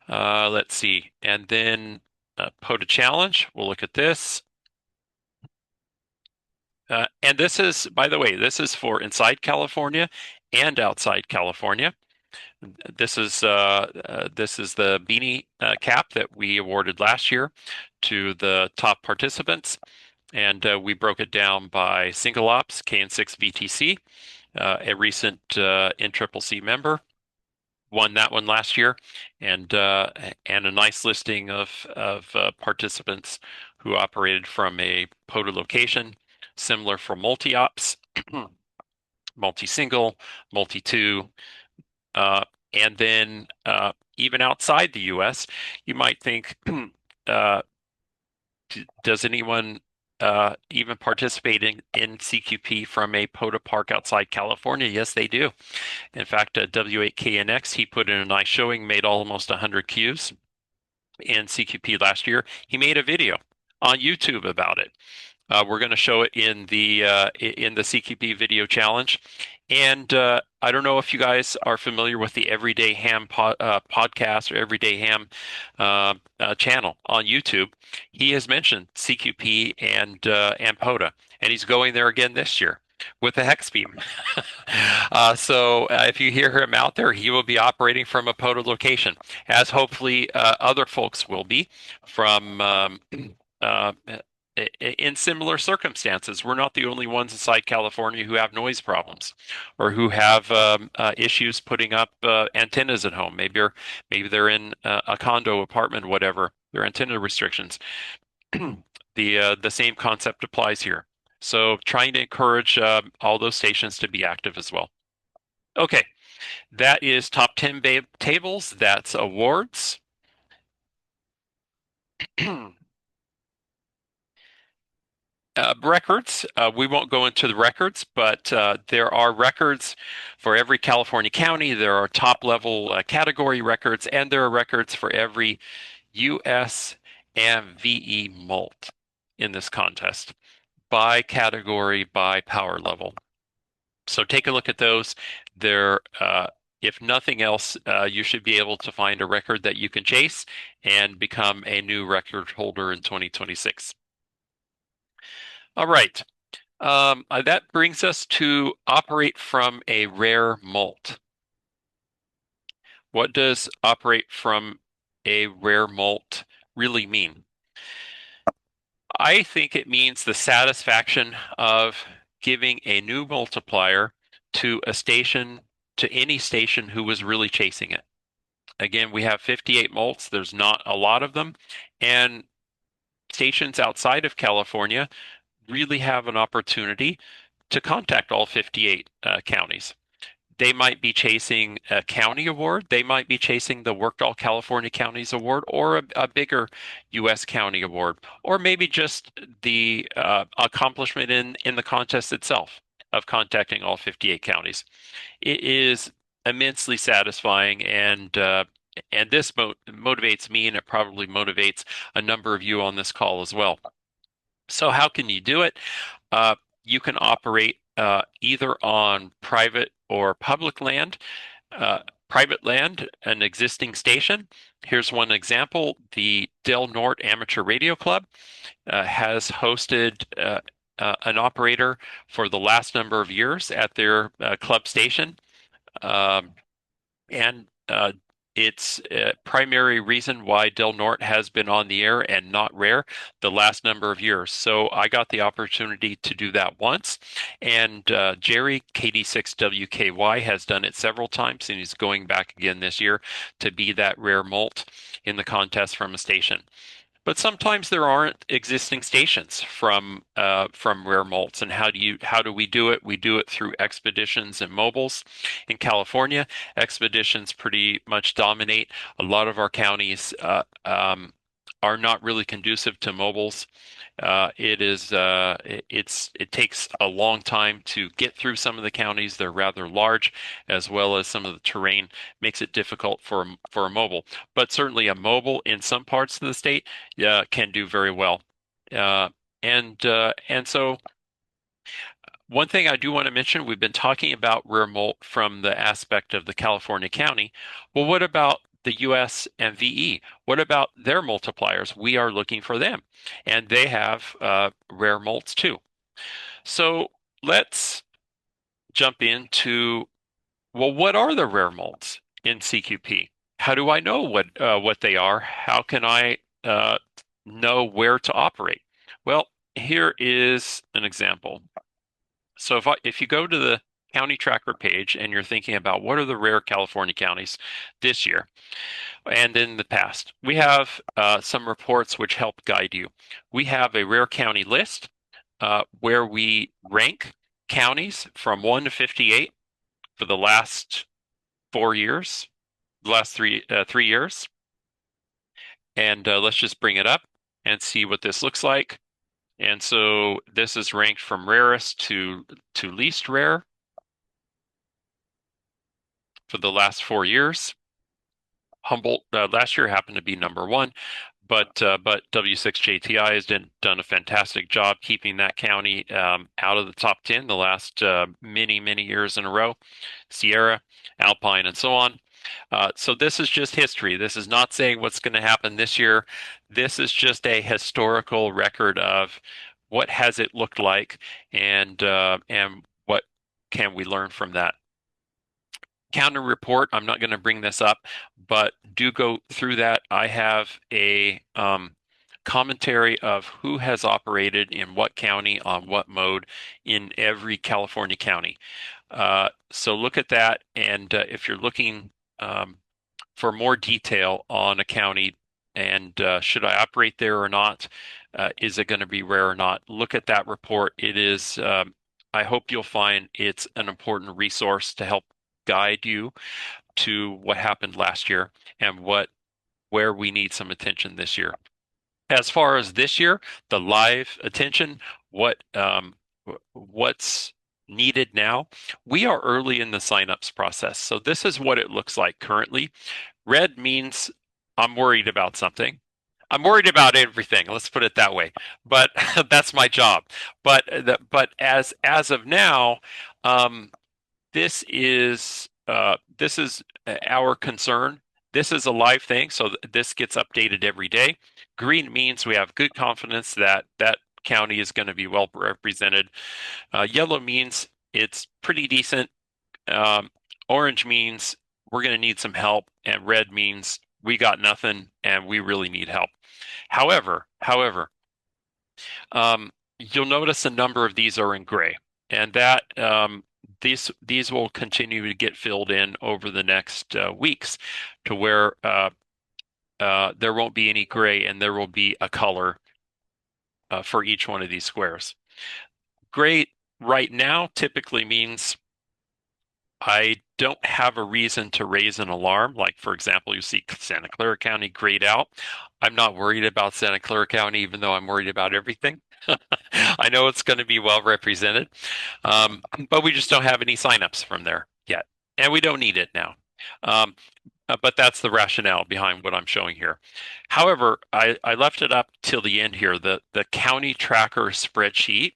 Let's see. And then POTA challenge, we'll look at this. And this is, by the way, this is for inside California and outside California. This is the beanie cap that we awarded last year to the top participants, and we broke it down by single ops, KN6 VTC, a recent NCCC member, won that one last year, and a nice listing of participants who operated from a POTA location, similar for multi-ops, multi-single, multi-two. And then even outside the U.S., you might think, does anyone even participate in CQP from a POTA park outside California? Yes, they do. In fact, W8KNX, he put in a nice showing, made almost 100 Qs in CQP last year. He made a video on YouTube about it. We're going to show it in the CQP video challenge. And I don't know if you guys are familiar with the Everyday Ham podcast or Everyday Ham channel on YouTube. He has mentioned CQP and POTA, and he's going there again this year with a hex beam. So if you hear him out there, he will be operating from a POTA location, as hopefully other folks will be from in similar circumstances. We're not the only ones inside California who have noise problems or who have issues putting up antennas at home. Maybe they're in a condo, apartment, whatever. There are antenna restrictions. The same concept applies here. So trying to encourage all those stations to be active as well. Okay, that is top 10 tables. That's awards. Records, we won't go into the records, but there are records for every California county. There are top level category records, and there are records for every US and VE mult in this contest by category, by power level. So take a look at those. There, if nothing else, you should be able to find a record that you can chase and become a new record holder in 2026. All right. That brings us to operate from a rare mult. What does operate from a rare mult really mean? I think it means the satisfaction of giving a new multiplier to a station, to any station who was really chasing it. Again, we have 58 mults. There's not a lot of them. And stations outside of California really have an opportunity to contact all 58 counties. They might be chasing a county award. They might be chasing the Worked All California Counties award, or a bigger U.S. county award, or maybe just the accomplishment in the contest itself of contacting all 58 counties. It is immensely satisfying, and and this motivates me, and it probably motivates a number of you on this call as well. So how can you do it? Uh, you can operate either on private or public land. Private land, an existing station. Here's one example. The Del Norte Amateur Radio Club has hosted an operator for the last number of years at their club station. Um, and It's a primary reason why Del Norte has been on the air and not rare the last number of years. So I got the opportunity to do that once, and Jerry, KD6WKY, has done it several times, and he's going back again this year to be that rare molt in the contest from a station. But sometimes there aren't existing stations from rare malts. And how do we do it? We do it through expeditions and mobiles. In California, expeditions pretty much dominate. A lot of our counties are not really conducive to mobiles. It takes a long time to get through some of the counties. They're rather large, as well as some of the terrain makes it difficult for a mobile. But certainly a mobile in some parts of the state can do very well. And so one thing I do want to mention, we've been talking about rare molt from the aspect of the California county. Well, what about the US and VE? What about their multipliers? We are looking for them, and they have rare molts too. So let's jump into, well, what are the rare molts in CQP? How do I know what they are? How can I know where to operate? Well, here is an example. So if you go to the county tracker page and you're thinking about what are the rare California counties this year and in the past, we have some reports which help guide you. We have a rare county list where we rank counties from 1 to 58 for the last 4 years, the last 3 years. And let's just bring it up and see what this looks like. And so this is ranked from rarest to least rare for the last 4 years. Humboldt last year happened to be number 1, but W6JTI has done a fantastic job keeping that county out of the top 10 the last many years in a row. Sierra, Alpine, and so on. So this is just history. This is not saying what's going to happen this year. This is just a historical record of what has it looked like, and what can we learn from that. County report, I'm not going to bring this up, but do go through that. I have a commentary of who has operated in what county on what mode in every California county. So look at that, and if you're looking for more detail on a county and should I operate there or not, is it going to be rare or not, look at that report. It is, I hope you'll find it's an important resource to help guide you to what happened last year and where we need some attention this year. As far as this year, the live attention, what's needed now, we are early in the signups process. So this is what it looks like currently. Red means I'm worried about something. I'm worried about everything. Let's put it that way. But that's my job. But as of now, this is our concern. This is a live thing, so this gets updated every day. Green means we have good confidence that that county is going to be well represented. Yellow means it's pretty decent. Orange means we're going to need some help, and red means we got nothing and we really need help. However, you'll notice a number of these are in gray, and that these will continue to get filled in over the next weeks to where there won't be any gray and there will be a color for each one of these squares. Gray right now typically means I don't have a reason to raise an alarm. Like, for example, you see Santa Clara County grayed out. I'm not worried about Santa Clara County, even though I'm worried about everything. I know it's going to be well represented, but we just don't have any signups from there yet, and we don't need it now. but that's the rationale behind what I'm showing here. However, I left it up till the end here. The county tracker spreadsheet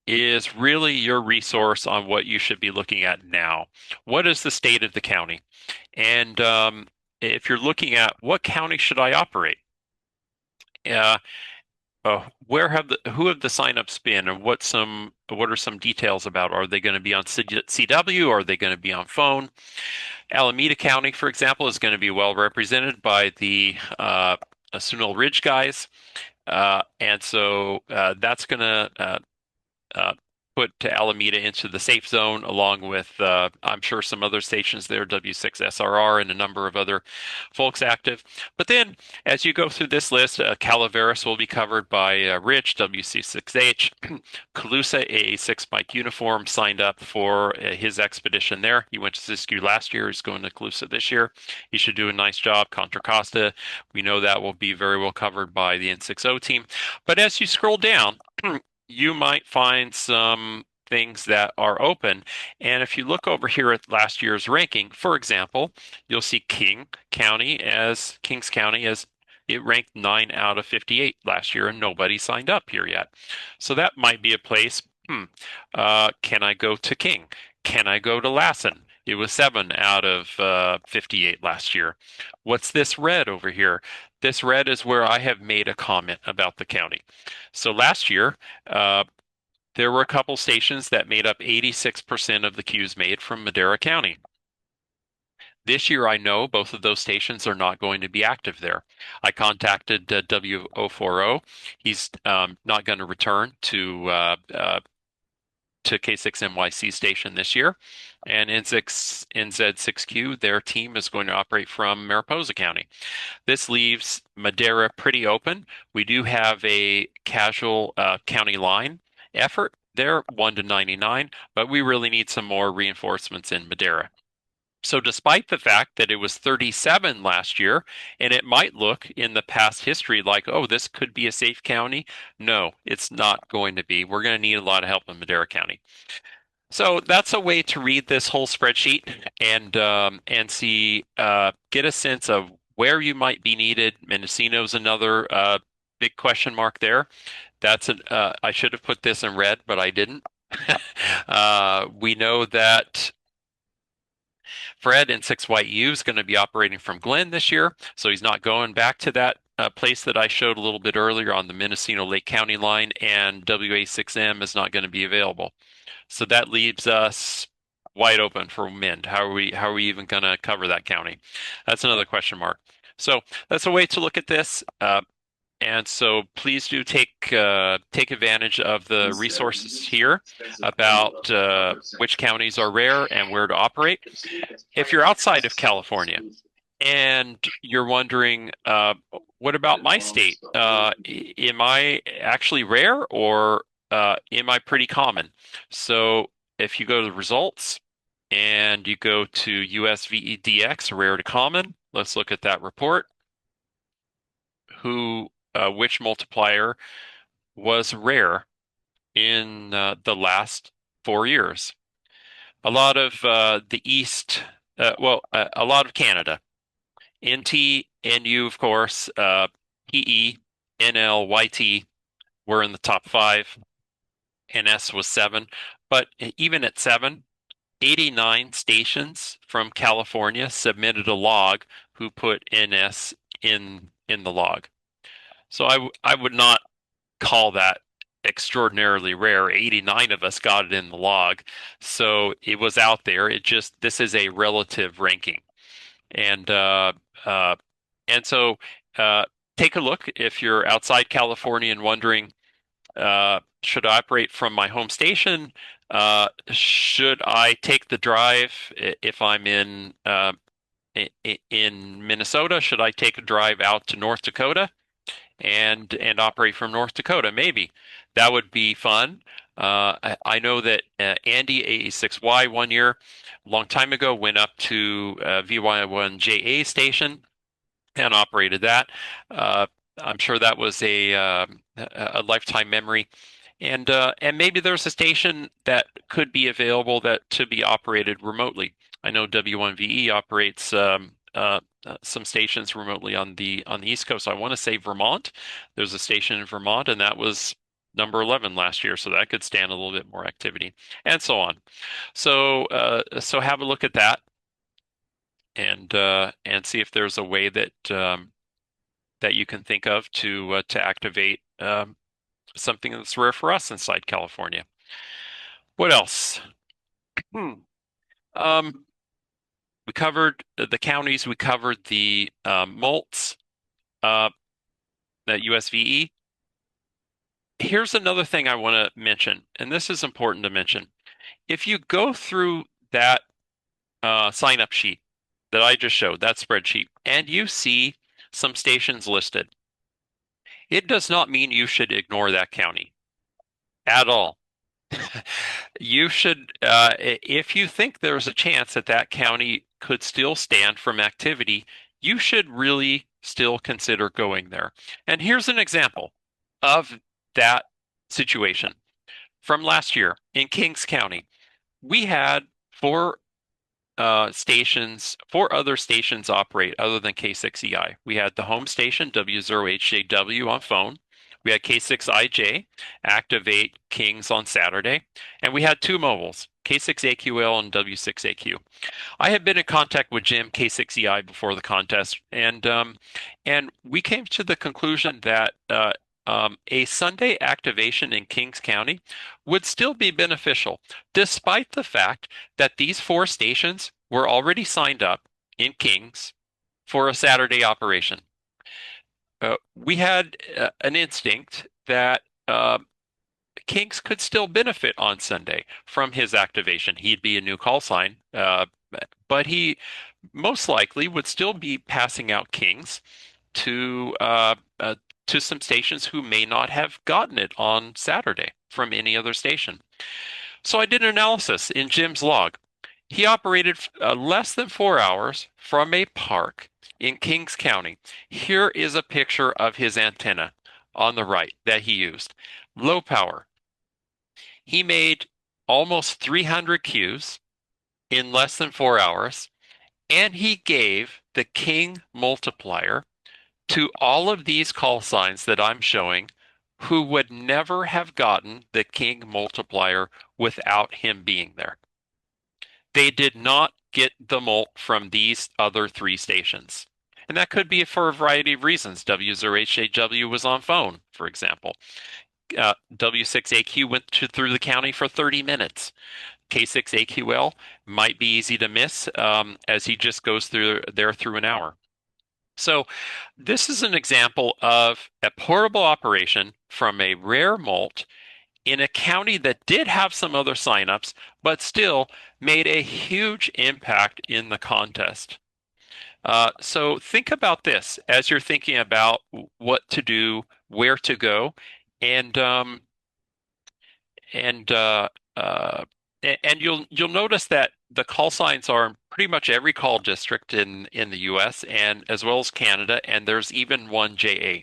is really your resource on what you should be looking at now. What is the state of the county? And if you're looking at what county should I operate? Uh, who have the signups been, and what are some details about? Are they going to be on CW, or are they going to be on phone? Alameda County, for example, is going to be well represented by the Sunol Ridge guys, and so that's going to put Alameda into the safe zone, along with I'm sure some other stations there, W6SRR and a number of other folks active. But then, as you go through this list, Calaveras will be covered by Rich, WC6H, Calusa AA6 Mike Uniform signed up for his expedition there. He went to Siskiyou last year. He's going to Calusa this year. He should do a nice job. Contra Costa, we know that will be very well covered by the N6O team. But as you scroll down, you might find some things that are open. And if you look over here at last year's ranking, for example, you'll see Kings County as it ranked 9 out of 58 last year, and nobody signed up here yet. So that might be a place. Can I go to King? Can I go to Lassen? It was 7 out of 58 last year. What's this red over here? This red is where I have made a comment about the county. So last year, there were a couple stations that made up 86% of the queues made from Madera County. This year, I know both of those stations are not going to be active there. I contacted W040. He's not going to return to K6NYC station this year. And NZ6Q, their team is going to operate from Mariposa County. This leaves Madera pretty open. We do have a casual county line effort there, 1 to 99, but we really need some more reinforcements in Madera. So despite the fact that it was 37 last year, and it might look in the past history like, oh, this could be a safe county, no, it's not going to be. We're going to need a lot of help in Madera County. So that's a way to read this whole spreadsheet and see, get a sense of where you might be needed. Mendocino's another big question mark there. I should have put this in red, but I didn't. We know that Fred N6YEU is going to be operating from Glenn this year, so he's not going back to that place that I showed a little bit earlier on the Mendocino Lake County line, and WA6M is not going to be available. So that leaves us wide open for Mend. How are we even going to cover that county? That's another question mark. So that's a way to look at this. And so please do take advantage of the resources here about which counties are rare and where to operate. If you're outside of California and you're wondering, what about my state? Am I actually rare, or am I pretty common? So if you go to the results and you go to USVEDX, rare to common, let's look at that report. Which multiplier was rare in the last 4 years? A lot of the East, a lot of Canada. NT, NU, of course, PE, NL, YT were in the top 5. NS was 7. But even at 7, 89 stations from California submitted a log who put NS in the log. So I would not call that extraordinarily rare. 89 of us got it in the log, so it was out there. This is a relative ranking, and so take a look if you're outside California and wondering, should I operate from my home station? Should I take the drive if I'm in Minnesota? Should I take a drive out to North Dakota and operate from North Dakota? Maybe that would be fun. I know that Andy AA6Y 1 year, a long time ago, went up to VY1JA station and operated that. I'm sure that was a lifetime memory. And maybe there's a station that could be available to be operated remotely. I know W1VE operates some stations remotely on the East Coast. I want to say Vermont. There's a station in Vermont, and that was number 11 last year, so that could stand a little bit more activity, and so on. So have a look at that and see if there's a way that that you can think of to activate something that's rare for us inside California. What else? We covered the counties. We covered the mults, that USVE. Here's another thing I want to mention, and this is important to mention. If you go through that sign-up sheet that I just showed, that spreadsheet, and you see some stations listed, it does not mean you should ignore that county at all. You should, if you think there's a chance that that county could still stand from activity, you should really still consider going there. And here's an example of that situation from last year in Kings County. We had four other stations operate other than K6EI. We had the home station W0HJW on phone. We had K6IJ activate Kings on Saturday, and we had two mobiles, K6AQL and W6AQ. I had been in contact with Jim K6EI before the contest, and we came to the conclusion that a Sunday activation in Kings County would still be beneficial, despite the fact that these four stations were already signed up in Kings for a Saturday operation. We had an instinct that Kings could still benefit on Sunday from his activation. He'd be a new call sign, but he most likely would still be passing out Kings to some stations who may not have gotten it on Saturday from any other station. So I did an analysis in Jim's log. He operated less than 4 hours from a park in Kings County. Here is a picture of his antenna on the right that he used. Low power. He made almost 300 Qs in less than 4 hours, and he gave the King multiplier to all of these call signs that I'm showing who would never have gotten the King multiplier without him being there. They did not get the mult from these other three stations. And that could be for a variety of reasons. W0HJW was on phone, for example. W6AQ went through the county for 30 minutes. K6AQL might be easy to miss as he just goes through an hour. So this is an example of a portable operation from a rare mult in a county that did have some other signups, but still made a huge impact in the contest. So think about this as you're thinking about what to do, where to go, and you'll notice that the call signs are in pretty much every call district in the U.S. and as well as Canada, and there's even one JA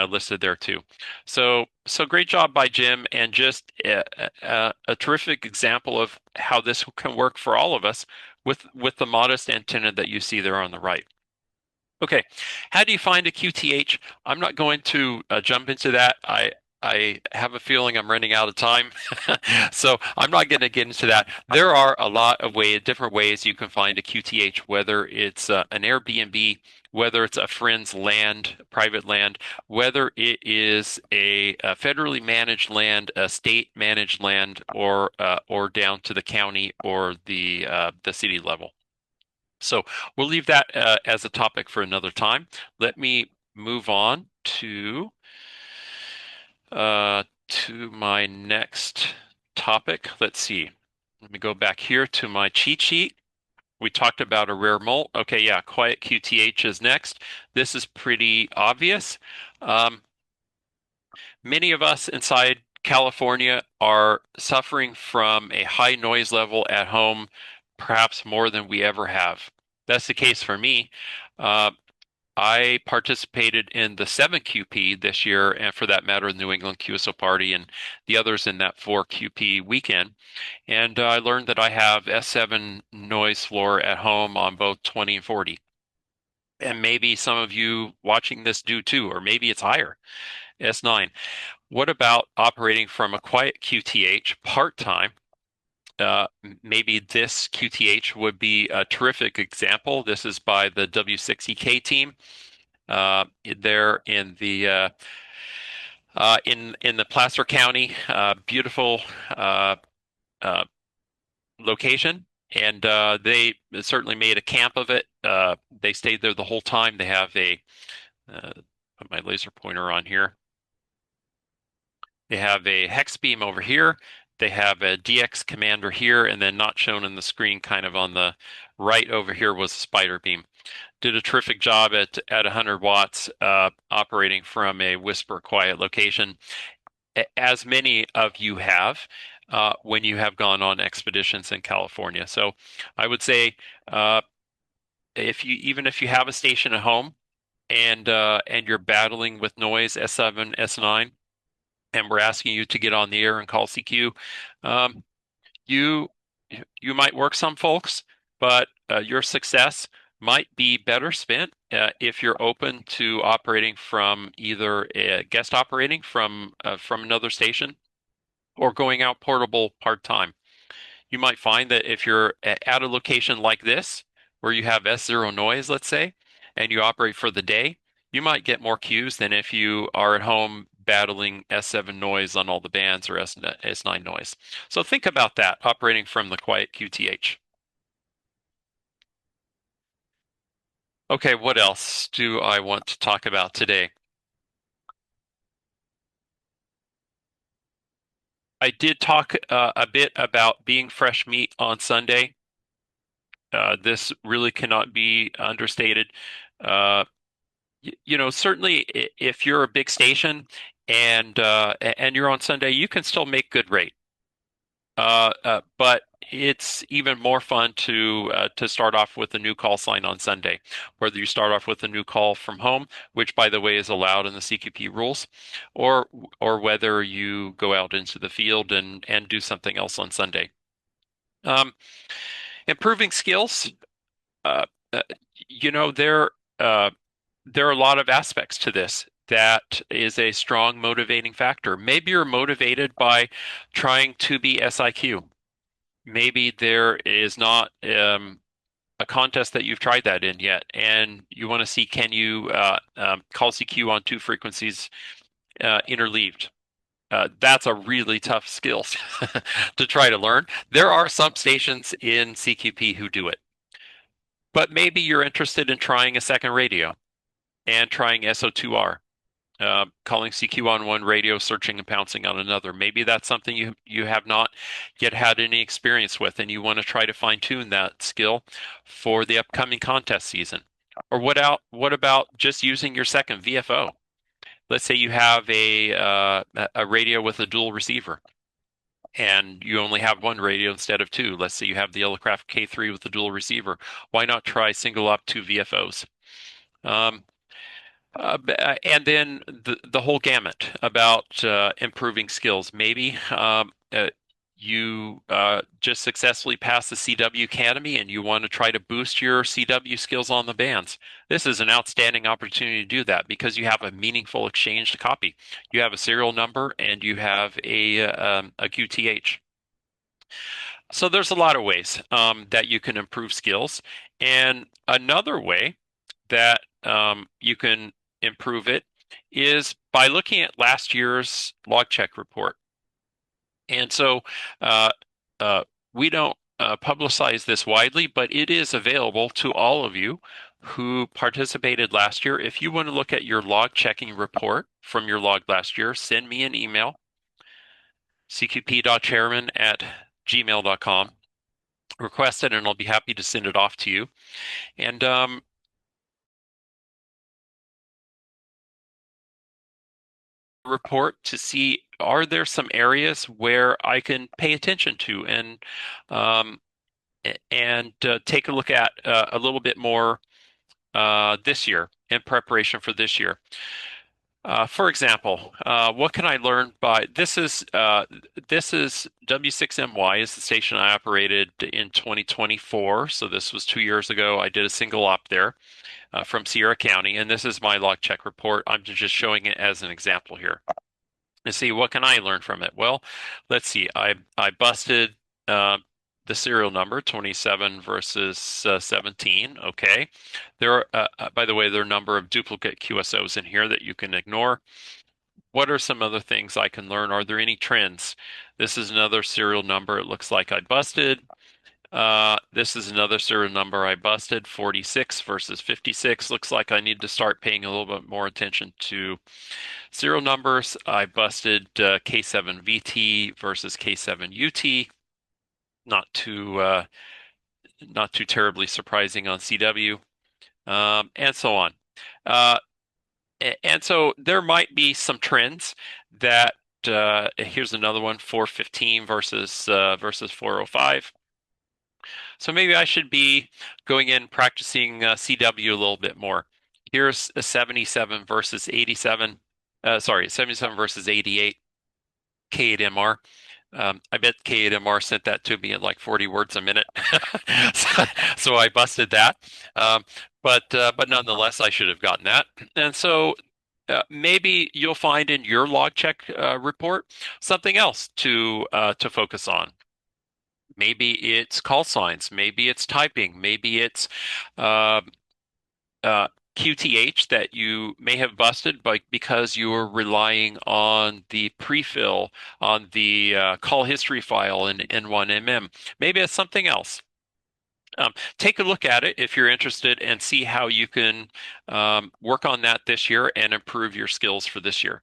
listed there too. So great job by Jim, and just a terrific example of how this can work for all of us with the modest antenna that you see there on the right. Okay, how do you find a QTH? I'm not going to jump into that. I have a feeling I'm running out of time, so I'm not going to get into that. There are a lot of different ways you can find a QTH, whether it's an Airbnb, whether it's a friend's land, private land, whether it is a federally managed land, a state managed land, or down to the county or the city level. So we'll leave that as a topic for another time. Let me move on to my next topic. Let's see. Let me go back here to my cheat sheet. We talked about a rare mult. Okay, yeah, quiet QTH is next. This is pretty obvious. Many of us inside California are suffering from a high noise level at home, perhaps more than we ever have. That's the case for me. I participated in the 7QP this year, and for that matter, the New England QSO Party and the others in that 4QP weekend. And I learned that I have S7 noise floor at home on both 20 and 40. and maybe some of you watching this do too, or maybe it's higher, S9. What about operating from a quiet QTH part-time? Maybe this QTH would be a terrific example. This is by the W6EK team. They're in the in the Placer County, beautiful location, and they certainly made a camp of it. They stayed there the whole time. They have a put my laser pointer on here. They have a hex beam over here. They have a DX commander here, and then not shown in the screen, kind of on the right over here, was a spider beam. Did a terrific job at 100 watts, operating from a whisper quiet location, as many of you have when you have gone on expeditions in California. So I would say, even if you have a station at home and you're battling with noise, S7, S9, and we're asking you to get on the air and call CQ, you you might work some folks, but your success might be better spent if you're open to operating from either guest operating from another station or going out portable part-time. You might find that if you're at a location like this, where you have S0 noise, let's say, and you operate for the day, you might get more cues than if you are at home battling S7 noise on all the bands or S9 noise. So think about that, operating from the quiet QTH. Okay, what else do I want to talk about today? I did talk a bit about being fresh meat on Sunday. This really cannot be understated. Uh, certainly if you're a big station and you're on Sunday, you can still make good rate. But it's even more fun to start off with a new call sign on Sunday, whether you start off with a new call from home, which by the way is allowed in the CQP rules, or whether you go out into the field and do something else on Sunday. Improving skills, uh, uh, you know, there are a lot of aspects to this that is a strong motivating factor. Maybe you're motivated by trying to be SIQ. Maybe there is not a contest that you've tried that in yet, and you want to see, can you call CQ on two frequencies interleaved. That's a really tough skill to try to learn. There are some stations in CQP who do it, but maybe you're interested in trying a second radio and trying SO2R, calling CQ on one radio, searching and pouncing on another. Maybe that's something you have not yet had any experience with, and you want to try to fine tune that skill for the upcoming contest season. Or what about just using your second VFO? Let's say you have a radio with a dual receiver, and you only have one radio instead of two. Let's say you have the Yellowcraft K3 with the dual receiver. Why not try single op two VFOs? And then the whole gamut about improving skills. Maybe you just successfully passed the CW Academy and you want to try to boost your CW skills on the bands. This is an outstanding opportunity to do that because you have a meaningful exchange to copy. You have a serial number and you have a QTH. So there's a lot of ways that you can improve skills. And another way that you can improve it is by looking at last year's log check report. And so we don't publicize this widely, but it is available to all of you who participated last year. If you want to look at your log checking report from your log last year, send me an email, cqp.chairman@gmail.com. Request it, and I'll be happy to send it off to you. And report to see, are there some areas where I can pay attention to and take a look at a little bit more this year in preparation for this year. For example, what can I learn by this is W6MY is the station I operated in 2024. So this was 2 years ago. I did a single op there from Sierra County, and this is my log check report. I'm just showing it as an example here. And see, what can I learn from it? Well, let's see. I busted uh, the serial number 27 versus 17. Okay. By the way, there are a number of duplicate QSOs in here that you can ignore. What are some other things I can learn? Are there any trends? This is another serial number. It looks like I busted. This is another serial number I busted, 46 versus 56. Looks like I need to start paying a little bit more attention to serial numbers. I busted K7VT versus K7UT. Not too terribly surprising on CW, and so on. And so there might be some trends that here's another one, 415 versus 405. So maybe I should be going in practicing CW a little bit more. Here's a 77 versus 87. 77 versus 88 K8MR. I bet K8MR sent that to me at like 40 words a minute. So I busted that. But nonetheless, I should have gotten that. And so maybe you'll find in your log check report something else to focus on. Maybe it's call signs. Maybe it's typing. Maybe it's uh, QTH that you may have busted, but because you were relying on the prefill on the call history file in N1MM. Maybe it's something else. Take a look at it if you're interested and see how you can work on that this year and improve your skills for this year.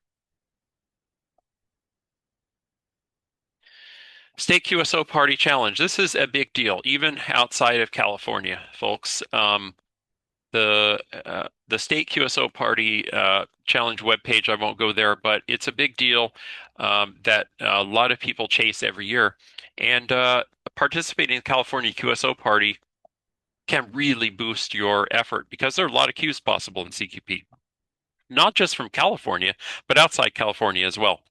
State QSO Party Challenge. This is a big deal, even outside of California, folks. The State QSO Party Challenge webpage, I won't go there, but it's a big deal that a lot of people chase every year. And participating in the California QSO Party can really boost your effort because there are a lot of queues possible in CQP, not just from California, but outside California as well.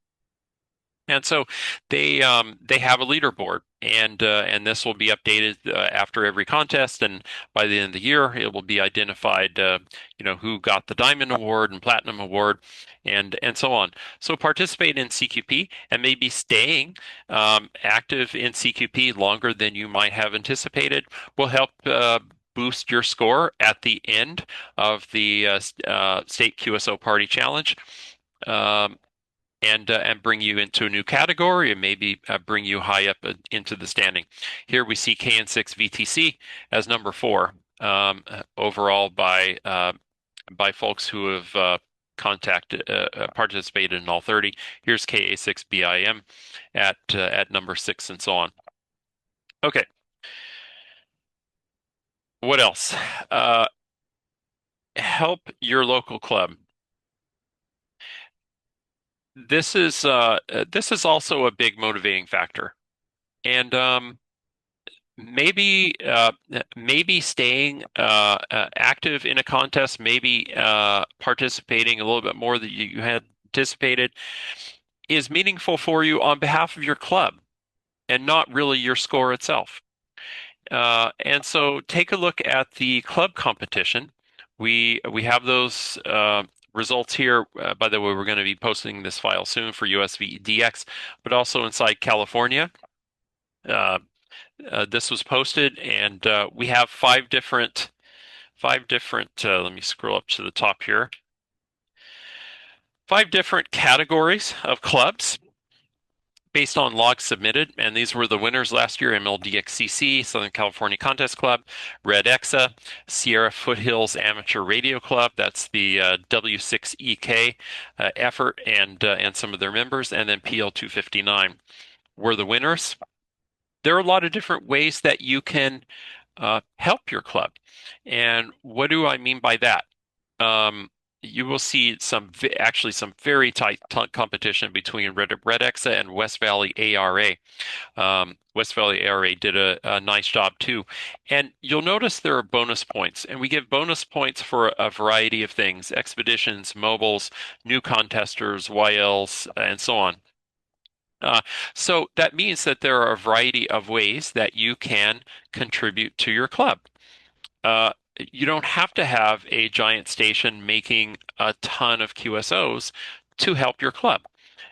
And so they have a leaderboard, and this will be updated after every contest, and by the end of the year, it will be identified, who got the Diamond Award and Platinum Award, and so on. So participate in CQP and maybe staying active in CQP longer than you might have anticipated will help boost your score at the end of the State QSO Party Challenge. And bring you into a new category and maybe bring you high up into the standing. Here we see KN6VTC as number 4 overall by folks who have participated in all 30. Here's KA6BIM at number 6 and so on. Okay. What else? Help your local club. This is also a big motivating factor, and maybe staying active in a contest, maybe participating a little bit more than you had anticipated, is meaningful for you on behalf of your club, and not really your score itself. And so take a look at the club competition. We have those results here. By the way, we're going to be posting this file soon for USVDX, but also inside California. This was posted, and we have five different. Let me scroll up to the top here. 5 different categories of clubs based on logs submitted, and these were the winners last year: MLDXCC, Southern California Contest Club, Red Exa, Sierra Foothills Amateur Radio Club, that's the W6EK effort, and some of their members, and then PL259 were the winners. There are a lot of different ways that you can help your club. And what do I mean by that? you will see actually some very tight competition between Red Exa and West Valley ARA. West Valley ARA did a nice job too. And you'll notice there are bonus points, and we give bonus points for a variety of things: expeditions, mobiles, new contesters, YLs, and so on. So that means that there are a variety of ways that you can contribute to your club. Uh, you don't have to have a giant station making a ton of QSOs to help your club.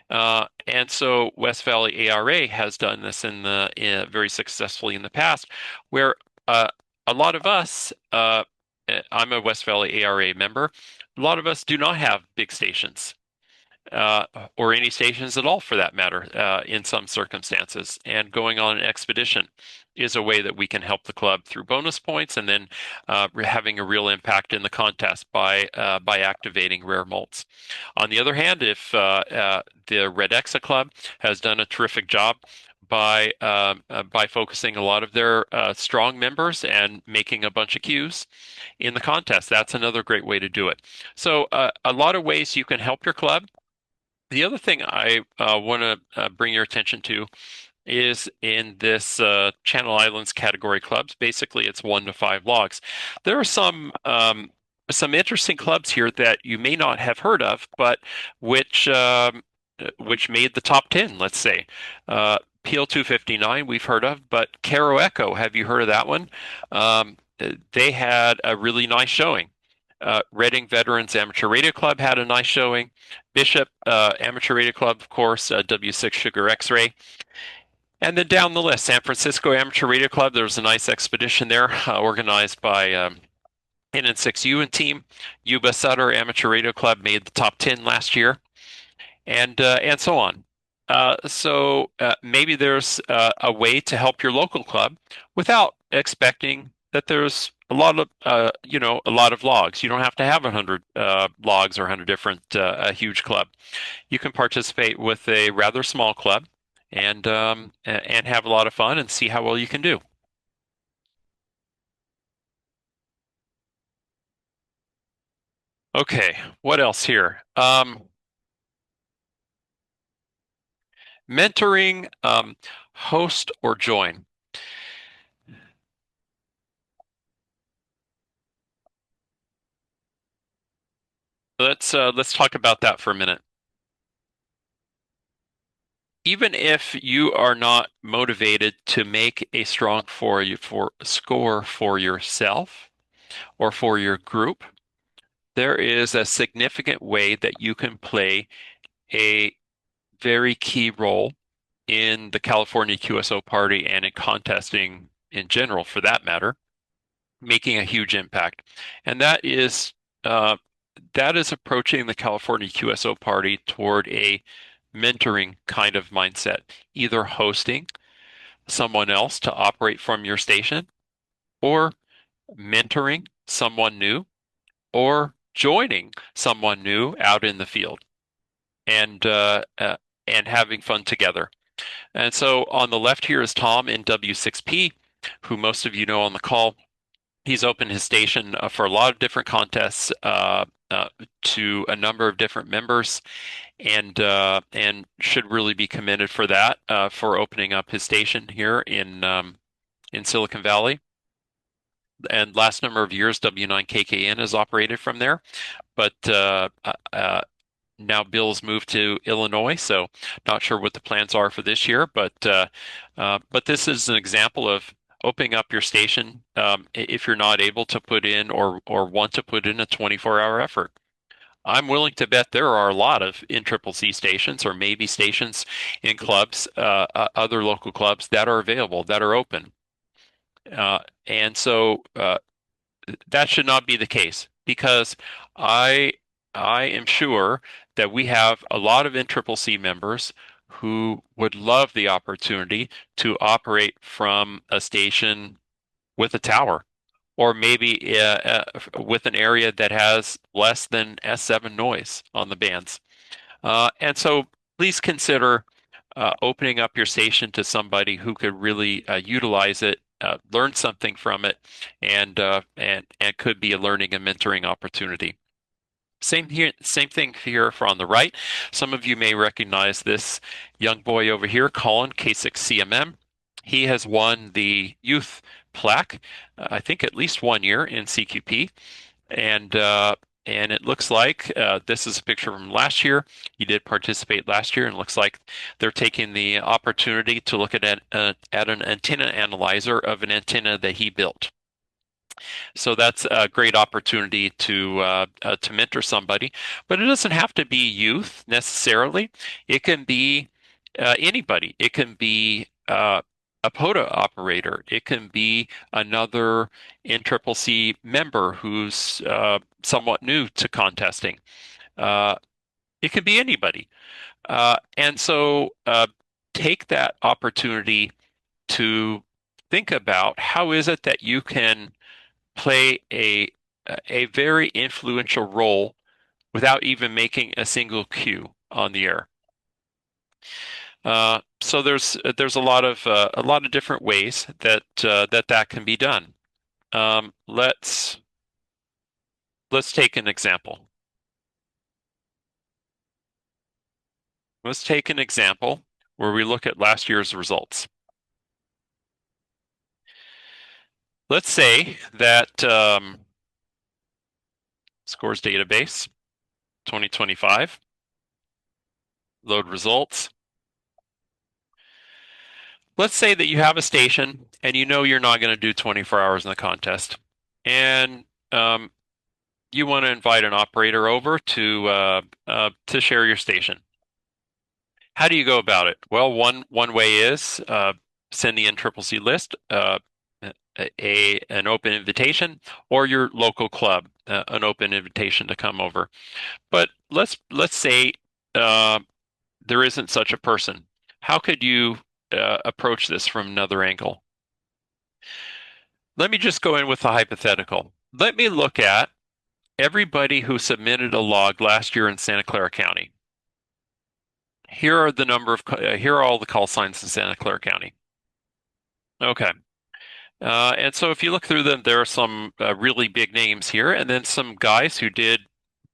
And so West Valley ARA has done this very successfully in the past, where a lot of us, I'm a West Valley ARA member, a lot of us do not have big stations. Or any stations at all for that matter, in some circumstances. And going on an expedition is a way that we can help the club through bonus points and then having a real impact in the contest by activating rare molts. On the other hand, if the Red Exa Club has done a terrific job by focusing a lot of their strong members and making a bunch of queues in the contest, that's another great way to do it. So a lot of ways you can help your club. The other thing I want to bring your attention to is in this Channel Islands category clubs. Basically, it's 1 to 5 logs. There are some interesting clubs here that you may not have heard of, but which made the top 10, let's say. PL 259 we've heard of, but Caro Echo, have you heard of that one? They had a really nice showing. Reading Veterans Amateur Radio Club had a nice showing. Bishop Amateur Radio Club, of course, W6 Sugar X-Ray. And then down the list, San Francisco Amateur Radio Club, there was a nice expedition there organized by NN6U and team. Yuba Sutter Amateur Radio Club made the top 10 last year, and so on. So maybe there's a way to help your local club without expecting that there's a lot of logs. You don't have to have 100 logs or 100 different a huge club. You can participate with a rather small club and have a lot of fun and see how well you can do. Okay, what else here? Mentoring, host or join. Let's talk about that for a minute. Even if you are not motivated to make a strong score for yourself or for your group, there is a significant way that you can play a very key role in the California QSO Party and in contesting in general, for that matter, making a huge impact. And that is approaching the California QSO Party toward a mentoring kind of mindset, either hosting someone else to operate from your station, or mentoring someone new, or joining someone new out in the field, and having fun together. And so on the left here is Tom in W6P, who most of you know on the call. He's opened his station for a lot of different contests to a number of different members, and should really be commended for that, for opening up his station here in Silicon Valley. And last number of years, W9KKN has operated from there, but now Bill's moved to Illinois, so not sure what the plans are for this year. But this is an example of opening up your station if you're not able to put in or want to put in a 24-hour effort. I'm willing to bet there are a lot of NCCC stations, or maybe stations in clubs, other local clubs that are available, that are open. And so that should not be the case, because I am sure that we have a lot of NCCC members who would love the opportunity to operate from a station with a tower, or maybe with an area that has less than S7 noise on the bands. And so please consider opening up your station to somebody who could really utilize it, learn something from it, and could be a learning and mentoring opportunity. Same here, same thing here for on the right. Some of you may recognize this young boy over here, Colin, K6CMM. He has won the youth plaque, I think at least 1 year in CQP. And and it looks like this is a picture from last year. He did participate last year, and it looks like they're taking the opportunity to look at an antenna analyzer of an antenna that he built. So that's a great opportunity to mentor somebody, but it doesn't have to be youth necessarily. It can be anybody. It can be a POTA operator. It can be another NCCC member who's somewhat new to contesting. Uh, it can be anybody. And so take that opportunity to think about how is it that you can play a very influential role without even making a single cue on the air. So there's a lot of different ways that that can be done. Let's take an example. Let's take an example where we look at last year's results. Let's say that scores database 2025, load results. Let's say that you have a station and you know you're not going to do 24 hours in the contest, and you want to invite an operator over to share your station. How do you go about it? Well, one way is send the NCCC list an open invitation, or your local club an open invitation to come over. But let's say there isn't such a person. How could you approach this from another angle? Let me just go in with a hypothetical. Let me look at everybody who submitted a log last year in Santa Clara County. Here are the number of here are all the call signs in Santa Clara County. Okay. And so if you look through them, there are some really big names here, and then some guys who did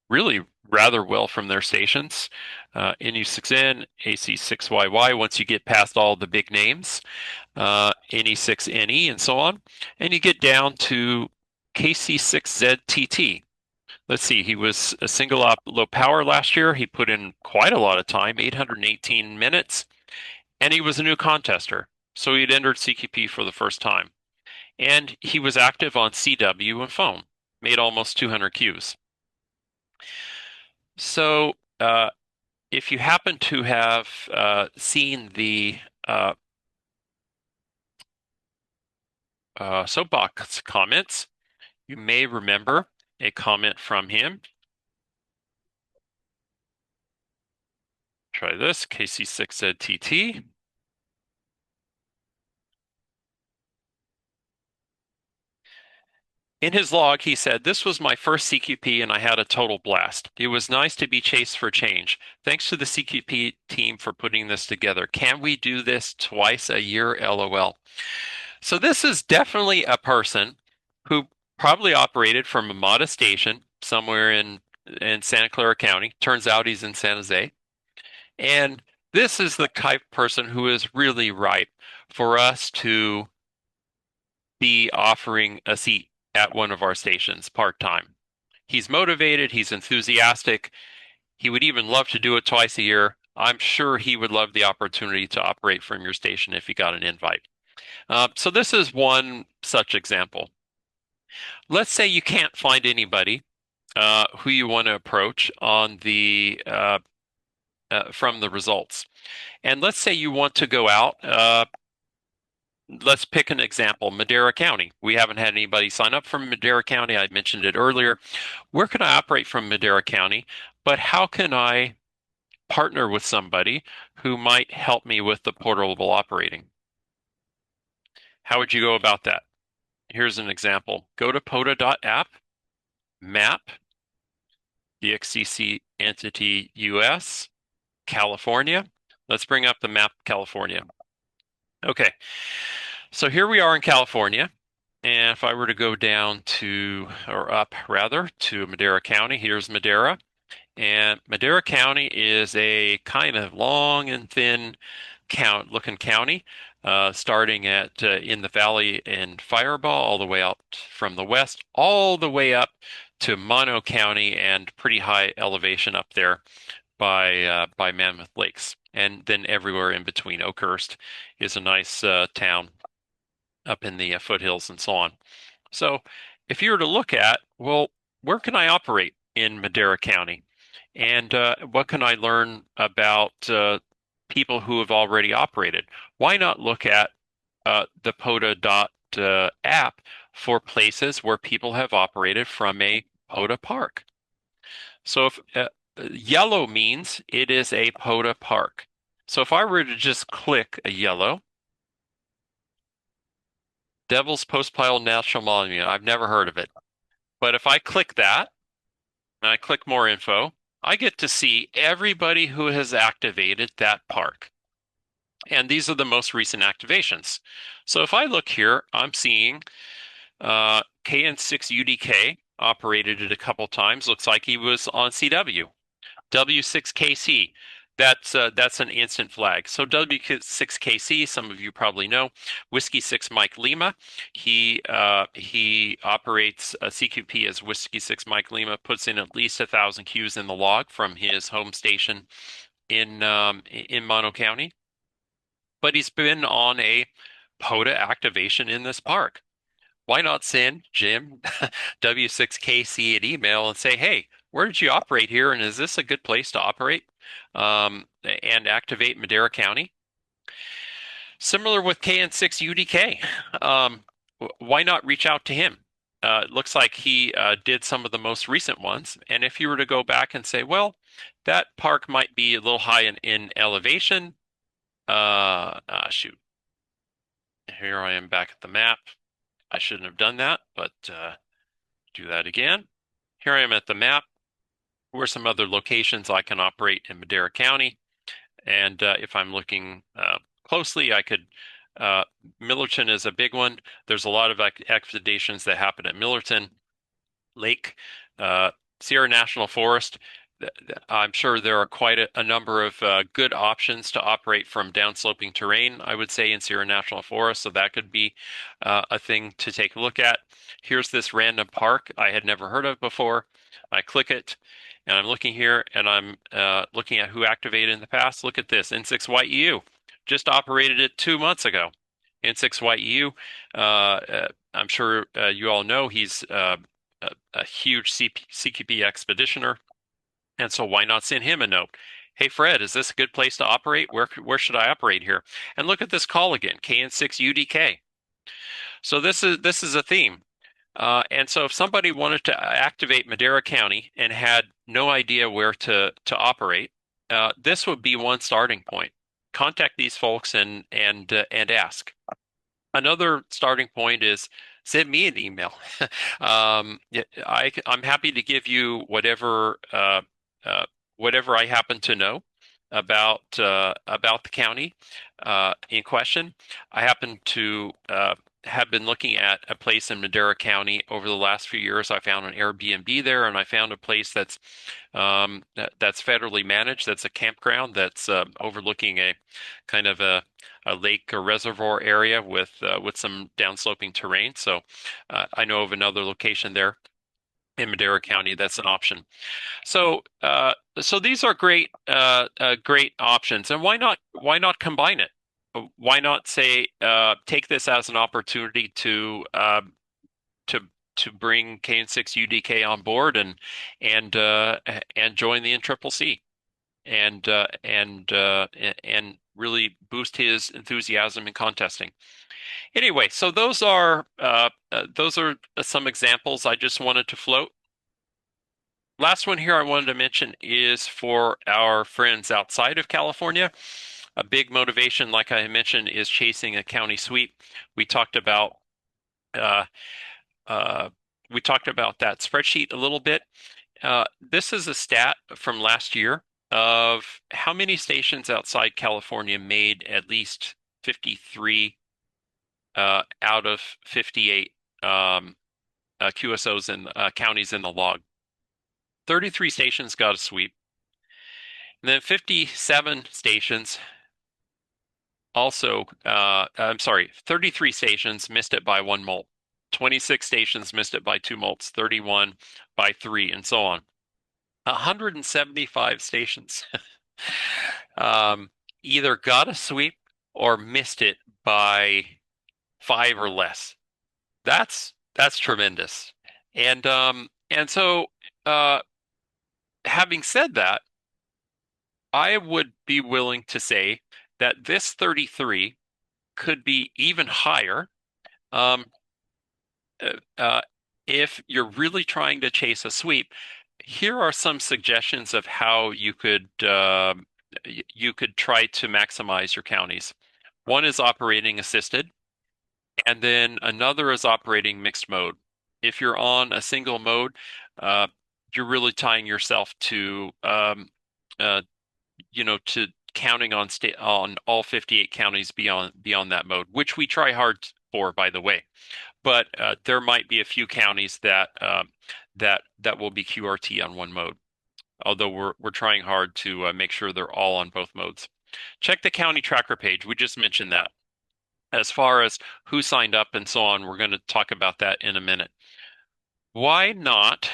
really rather well from their stations. NE6N, AC6YY, once you get past all the big names, NE6NE, and so on. And you get down to KC6ZTT. Let's see, he was a single op low power last year. He put in quite a lot of time, 818 minutes, and he was a new contester. So he'd entered CQP for the first time. And he was active on CW and phone, made almost 200 Qs. So if you happen to have seen the soapbox comments, you may remember a comment from him. Try this, KC6ZTT. In his log, he said, "This was my first CQP and I had a total blast. It was nice to be chased for change. Thanks to the CQP team for putting this together. Can we do this twice a year, LOL?" So this is definitely a person who probably operated from a modest station somewhere in Santa Clara County. Turns out he's in San Jose. And this is the type of person who is really ripe for us to be offering a seat at one of our stations part-time. He's motivated, he's enthusiastic. He would even love to do it twice a year. I'm sure he would love the opportunity to operate from your station if he got an invite. So this is one such example. Let's say you can't find anybody who you want to approach on the from the results. And let's say you want to go out. Let's pick an example, Madera County. We haven't had anybody sign up from Madera County. I mentioned it earlier. Where can I operate from Madera County? But how can I partner with somebody who might help me with the portable operating? How would you go about that? Here's an example. Go to pota.app, map, DXCC entity US, California. Let's bring up the map California. Okay, so here we are in California. And if I were to go down to, or up rather, to Madera County, here's Madera. And Madera County is a kind of long and thin looking county, starting at in the valley in Fireball, all the way up from the west, all the way up to Mono County, and pretty high elevation up there by Mammoth Lakes. And then everywhere in between. Oakhurst is a nice town up in the foothills and so on. So if you were to look at, well, where can I operate in Madera County? And what can I learn about people who have already operated? Why not look at the POTA app for places where people have operated from a POTA park? So if yellow means it is a POTA park. So if I were to just click a yellow, Devil's Postpile National Monument, I've never heard of it. But if I click that, and I click more info, I get to see everybody who has activated that park. And these are the most recent activations. So if I look here, I'm seeing KN6UDK operated it a couple times. Looks like he was on CW. W6KC, that's an instant flag. So W6KC, some of you probably know, Whiskey 6 Mike Lima. He operates CQP as Whiskey 6 Mike Lima, puts in at least 1,000 Qs in the log from his home station in Mono County. But he's been on a POTA activation in this park. Why not send Jim W6KC an email and say, hey, where did you operate here? And is this a good place to operate and activate Madera County? Similar with KN6UDK. Why not reach out to him? It looks like he did some of the most recent ones. And if you were to go back and say, well, that park might be a little high in elevation. Shoot. Here I am back at the map. I shouldn't have done that, but do that again. Here I am at the map. Where some other locations I can operate in Madera County. And if I'm looking closely, I could, Millerton is a big one. There's a lot of activations that happen at Millerton Lake, Sierra National Forest. I'm sure there are quite a number of good options to operate from downsloping terrain, I would say, in Sierra National Forest. So that could be a thing to take a look at. Here's this random park I had never heard of before. I click it, and I'm looking here, and I'm looking at who activated in the past. Look at this, N6YEU. Just operated it 2 months ago. N6YEU, I'm sure you all know he's a huge CQP expeditioner. And so why not send him a note? Hey, Fred, is this a good place to operate? Where should I operate here? And look at this call again, KN6UDK. So this is a theme. And so if somebody wanted to activate Madera County and had no idea where to operate, this would be one starting point. Contact these folks and ask. Another starting point is send me an email. I'm happy to give you whatever I happen to know about the county in question. I happen to have been looking at a place in Madera County over the last few years. I found an Airbnb there, and I found a place that's federally managed. That's a campground that's overlooking a kind of a lake or reservoir area with some downsloping terrain. So I know of another location there in Madera County that's an option. So these are great great options, and why not combine it? Why not say take this as an opportunity to to bring KN6UDK on board and join the NCCC and really boost his enthusiasm in contesting. Anyway, so those are some examples I just wanted to float. Last one here I wanted to mention is for our friends outside of California. A big motivation, like I mentioned, is chasing a county sweep. We talked about uh, that spreadsheet a little bit. This is a stat from last year of how many stations outside California made at least 53 out of 58 QSOs and counties in the log. 33 stations got a sweep. And then 57 stations also, I'm sorry, 33 stations missed it by 1 molt. 26 stations missed it by 2 molts, 31 by 3, and so on. 175 stations either got a sweep or missed it by 5 or less. That's tremendous. And so having said that, I would be willing to say that this 33 could be even higher if you're really trying to chase a sweep. Here are some suggestions of how you could try to maximize your counties. One is operating assisted, and then another is operating mixed mode. If you're on a single mode, you're really tying yourself to to counting on all 58 counties beyond that mode, which we try hard for, by the way. But there might be a few counties that will be QRT on one mode, although we're trying hard to make sure they're all on both modes. Check the county tracker page. We just mentioned that. As far as who signed up and so on, we're going to talk about that in a minute. Why not,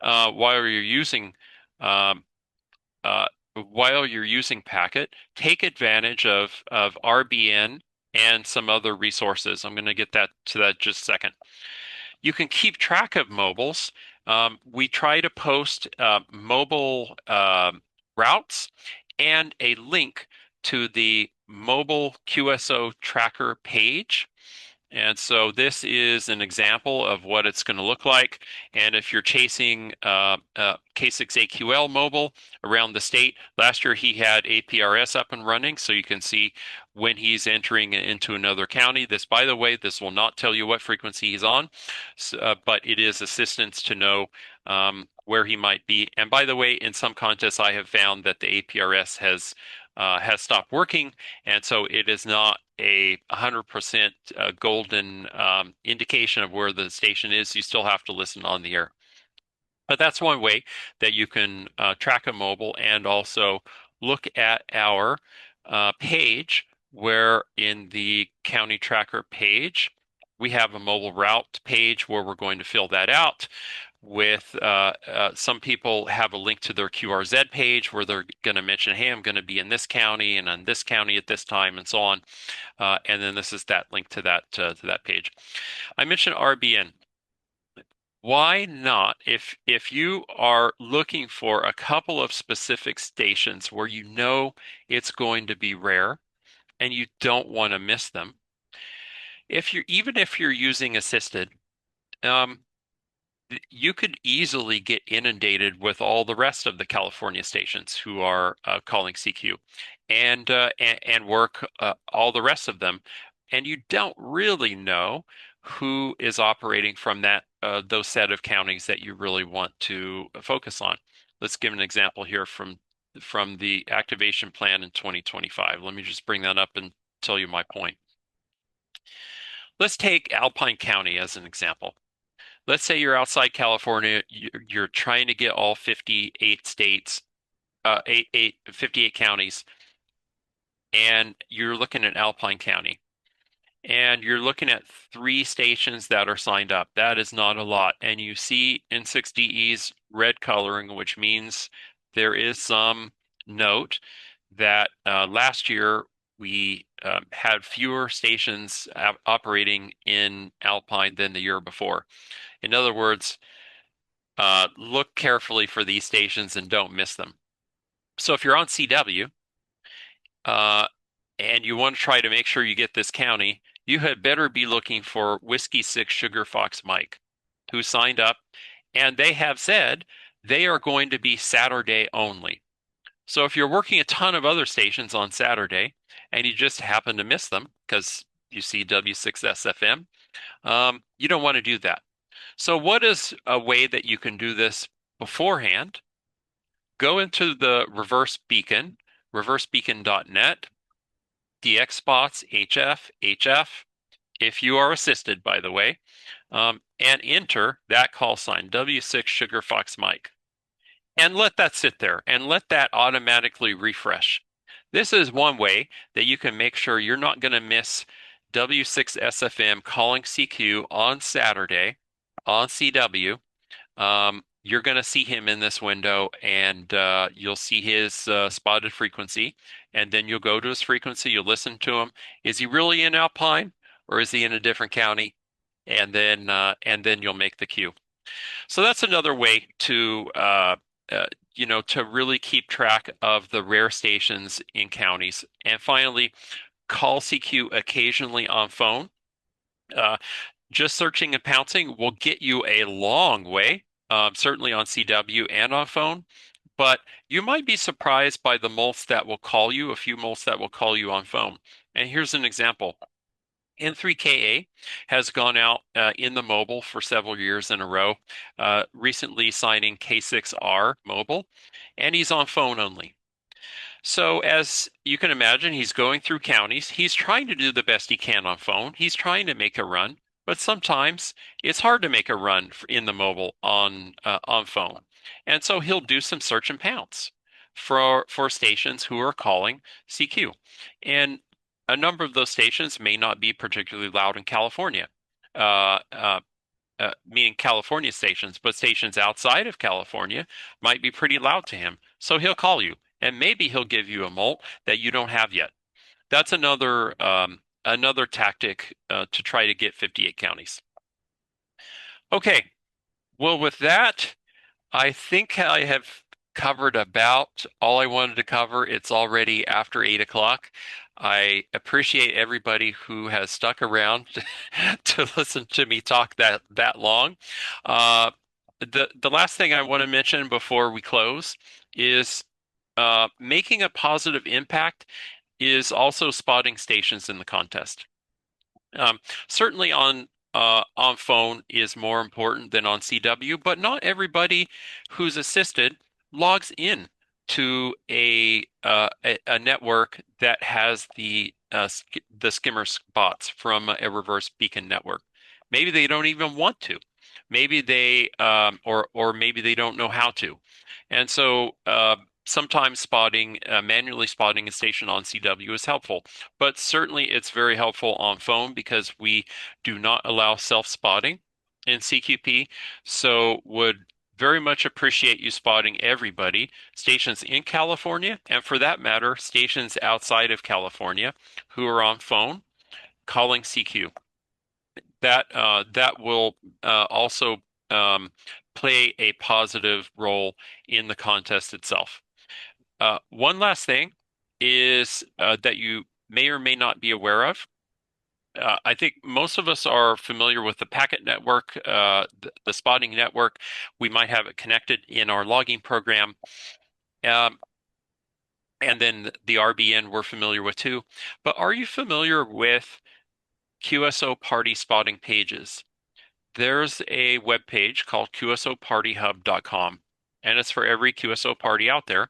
while you're using Packet, take advantage of RBN and some other resources. I'm going to get to that just a second. You can keep track of mobiles. We try to post mobile routes and a link to the mobile QSO tracker page. And so this is an example of what it's going to look like. And if you're chasing K6AQL mobile around the state, last year he had APRS up and running, so you can see when he's entering into another county. This, by the way, this will not tell you what frequency he's on, but it is assistance to know where he might be. And by the way, in some contests, I have found that the APRS has stopped working, and so it is not a 100% golden indication of where the station is. You still have to listen on the air. But that's one way that you can track a mobile and also look at our page, where in the county tracker page, we have a mobile route page where we're going to fill that out with some people have a link to their QRZ page where they're going to mention, hey, I'm going to be in this county and on this county at this time and so on. And then this is that link to that page. I mentioned RBN. Why not, if you are looking for a couple of specific stations where you know it's going to be rare and you don't want to miss them, even if you're using assisted, you could easily get inundated with all the rest of the California stations who are calling CQ and work all the rest of them, and you don't really know who is operating from those set of counties that you really want to focus on. Let's give an example here from the activation plan in 2025. Let me just bring that up and tell you my point. Let's take Alpine County as an example. Let's say you're outside California, you're trying to get all 58 states, 58 counties, and you're looking at Alpine County. And you're looking at 3 stations that are signed up. That is not a lot. And you see N6DE's red coloring, which means there is some note that last year we had fewer stations operating in Alpine than the year before. In other words, look carefully for these stations and don't miss them. So if you're on CW and you want to try to make sure you get this county, you had better be looking for Whiskey 6 Sugar Fox Mike, who signed up, and they have said they are going to be Saturday only. So if you're working a ton of other stations on Saturday and you just happen to miss them because you see W6SFM, you don't want to do that. So what is a way that you can do this beforehand? Go into the reverse beacon, reversebeacon.net, DX spots, HF. if you are assisted, by the way, and enter that call sign, W6 Sugar Fox Mike, and let that sit there and let that automatically refresh. This is one way that you can make sure you're not going to miss W6SFM calling CQ on Saturday on CW. You're going to see him in this window, and you'll see his spotted frequency, and then you'll go to his frequency, you'll listen to him. Is he really in Alpine, or is he in a different county? And then you'll make the queue. So that's another way to to really keep track of the rare stations in counties. And finally, call CQ occasionally on phone. Just searching and pouncing will get you a long way, certainly on CW and on phone. But you might be surprised by the mults that will call you, a few mults that will call you on phone. And here's an example. N3KA has gone out in the mobile for several years in a row, recently signing K6R mobile, and he's on phone only. So as you can imagine, he's going through counties. He's trying to do the best he can on phone. He's trying to make a run, but sometimes it's hard to make a run in the mobile on phone. And so he'll do some search and pounce for stations who are calling CQ. And a number of those stations may not be particularly loud in California, meaning California stations, but stations outside of California might be pretty loud to him. So he'll call you, and maybe he'll give you a mult that you don't have yet. That's another tactic to try to get 58 counties. Okay, well, with that, I think I have covered about all I wanted to cover. It's already after 8 o'clock. I appreciate everybody who has stuck around to listen to me talk that long. The last thing I want to mention before we close is making a positive impact is also spotting stations in the contest. Certainly on phone is more important than on CW, but not everybody who's assisted logs in to a network that has the skimmer spots from a reverse beacon network. Maybe they don't even want to. Maybe they or maybe they don't know how to. And so sometimes manually spotting a station on CW is helpful, but certainly it's very helpful on phone because we do not allow self-spotting in CQP. So would very much appreciate you spotting everybody, stations in California, and for that matter, stations outside of California who are on phone calling CQ. That will also play a positive role in the contest itself. One last thing is that you may or may not be aware of. I think most of us are familiar with the packet network, the spotting network. We might have it connected in our logging program. And then the RBN we're familiar with too. But are you familiar with QSO Party spotting pages? There's a web page called QSOPartyHub.com, and it's for every QSO party out there.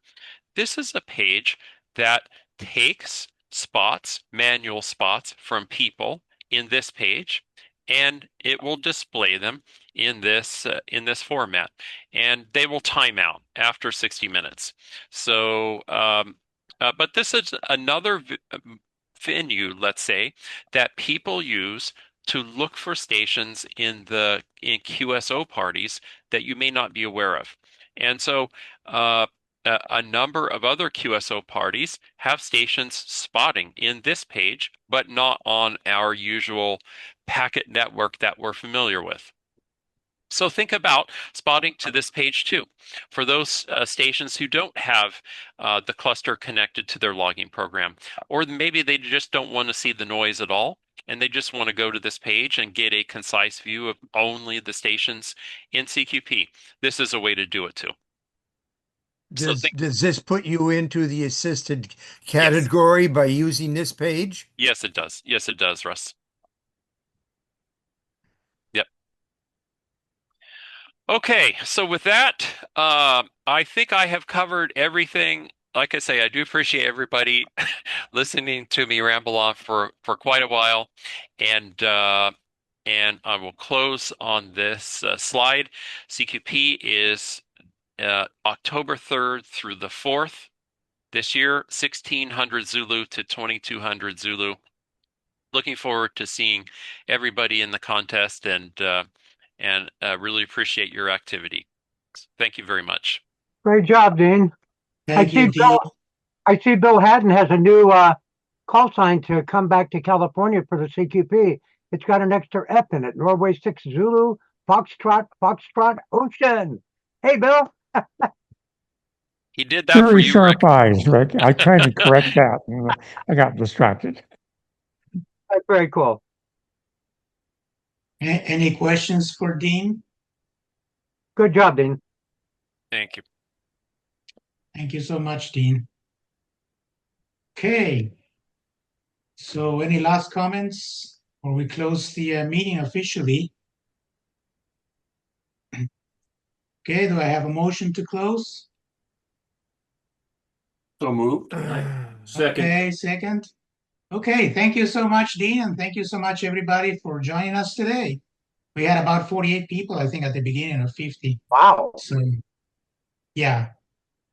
This is a page that takes spots, manual spots from people in this page, and it will display them in this format, and they will time out after 60 minutes. So, but this is another venue, let's say, that people use to look for stations in QSO parties that you may not be aware of. And so a number of other QSO parties have stations spotting in this page, but not on our usual packet network that we're familiar with. So think about spotting to this page too. For those stations who don't have the cluster connected to their logging program, or maybe they just don't want to see the noise at all, and they just want to go to this page and get a concise view of only the stations in CQP. This is a way to do it too. Does this put you into the assisted Yes. category by using this page? Yes, it does. Yes, it does, Russ. Yep. Okay, so with that, I think I have covered everything like I say, I do appreciate everybody listening to me ramble on for quite a while, and I will close on this slide. CQP is October 3rd through the 4th this year, 1600 Zulu to 2200 Zulu. Looking forward to seeing everybody in the contest, and really appreciate your activity. Thank you very much. Great job, Dean. Thank you, Dean. I see Bill Haddon has a new call sign to come back to California for the CQP. It's got an extra F in it. Norway 6 Zulu, Foxtrot, Ocean. Hey, Bill. He did that for Very you, sharp Rick. eyes, Rick. I tried to correct that, and I got distracted. That's very cool. Any questions for Dean? Good job, Dean. Thank you. Thank you so much, Dean. Okay. So any last comments, or we close the meeting officially? Okay, do I have a motion to close? So moved. Second. Okay, second. Okay, thank you so much, Dean, and thank you so much, everybody, for joining us today. We had about 48 people, I think, at the beginning of 50. Wow. So, yeah.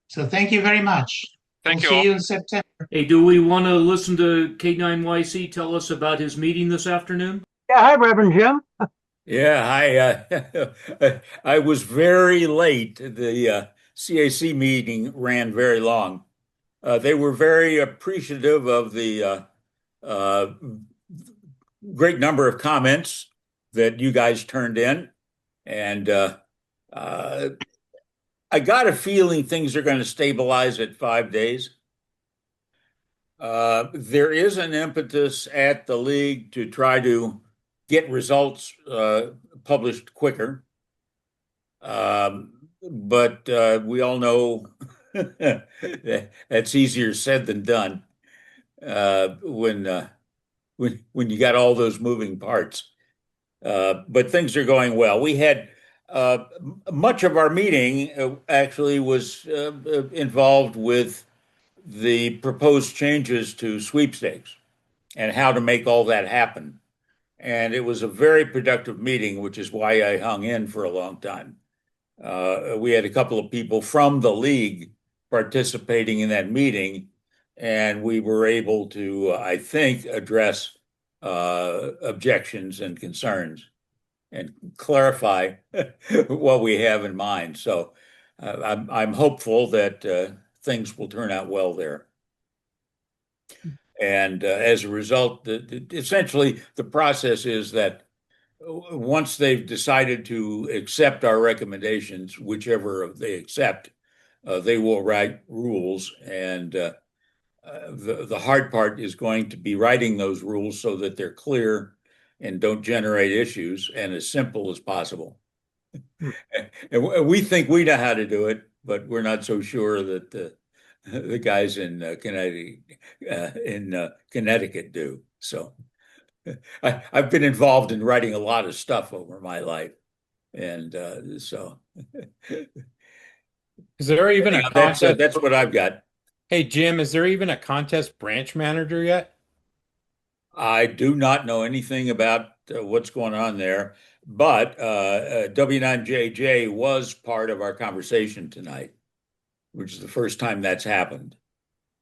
So thank you very much. Thank We'll you all. see you in September. Hey, do we want to listen to K9YC tell us about his meeting this afternoon? Yeah, hi, Reverend Jim. Yeah, I was very late. The CAC meeting ran very long. They were very appreciative of the great number of comments that you guys turned in, and I got a feeling things are going to stabilize at 5 days. There is an impetus at the league to try to get results published quicker. But we all know that's easier said than done when you got all those moving parts. But things are going well. We had much of our meeting actually was involved with the proposed changes to sweepstakes and how to make all that happen. And it was a very productive meeting, which is why I hung in for a long time. We had a couple of people from the league participating in that meeting, and we were able to, I think, address objections and concerns and clarify what we have in mind. So I'm hopeful that things will turn out well there. And as a result, essentially the process is that once they've decided to accept our recommendations, whichever they accept, they will write rules. And the hard part is going to be writing those rules so that they're clear and don't generate issues and as simple as possible. And we think we know how to do it, but we're not so sure that the guys in Connecticut do. So I've been involved in writing a lot of stuff over my life, and so is there even a contest? That's what I've got. Hey Jim, is there even a contest branch manager yet? I do not know anything about what's going on there, but W9JJ was part of our conversation tonight, which is the first time that's happened.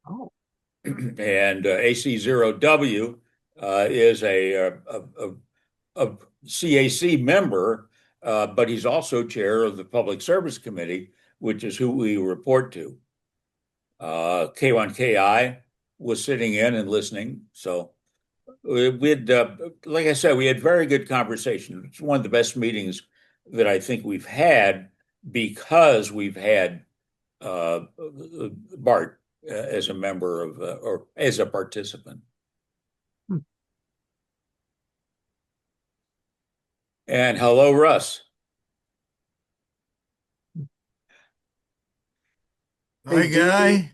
Oh. And AC0W is a CAC member, but he's also chair of the Public Service Committee, which is who we report to. K1KI was sitting in and listening. So we'd, like I said, we had very good conversation. It's one of the best meetings that I think we've had because we've had Bart as a member of, or as a participant. And hello, Russ. Hi, Guy.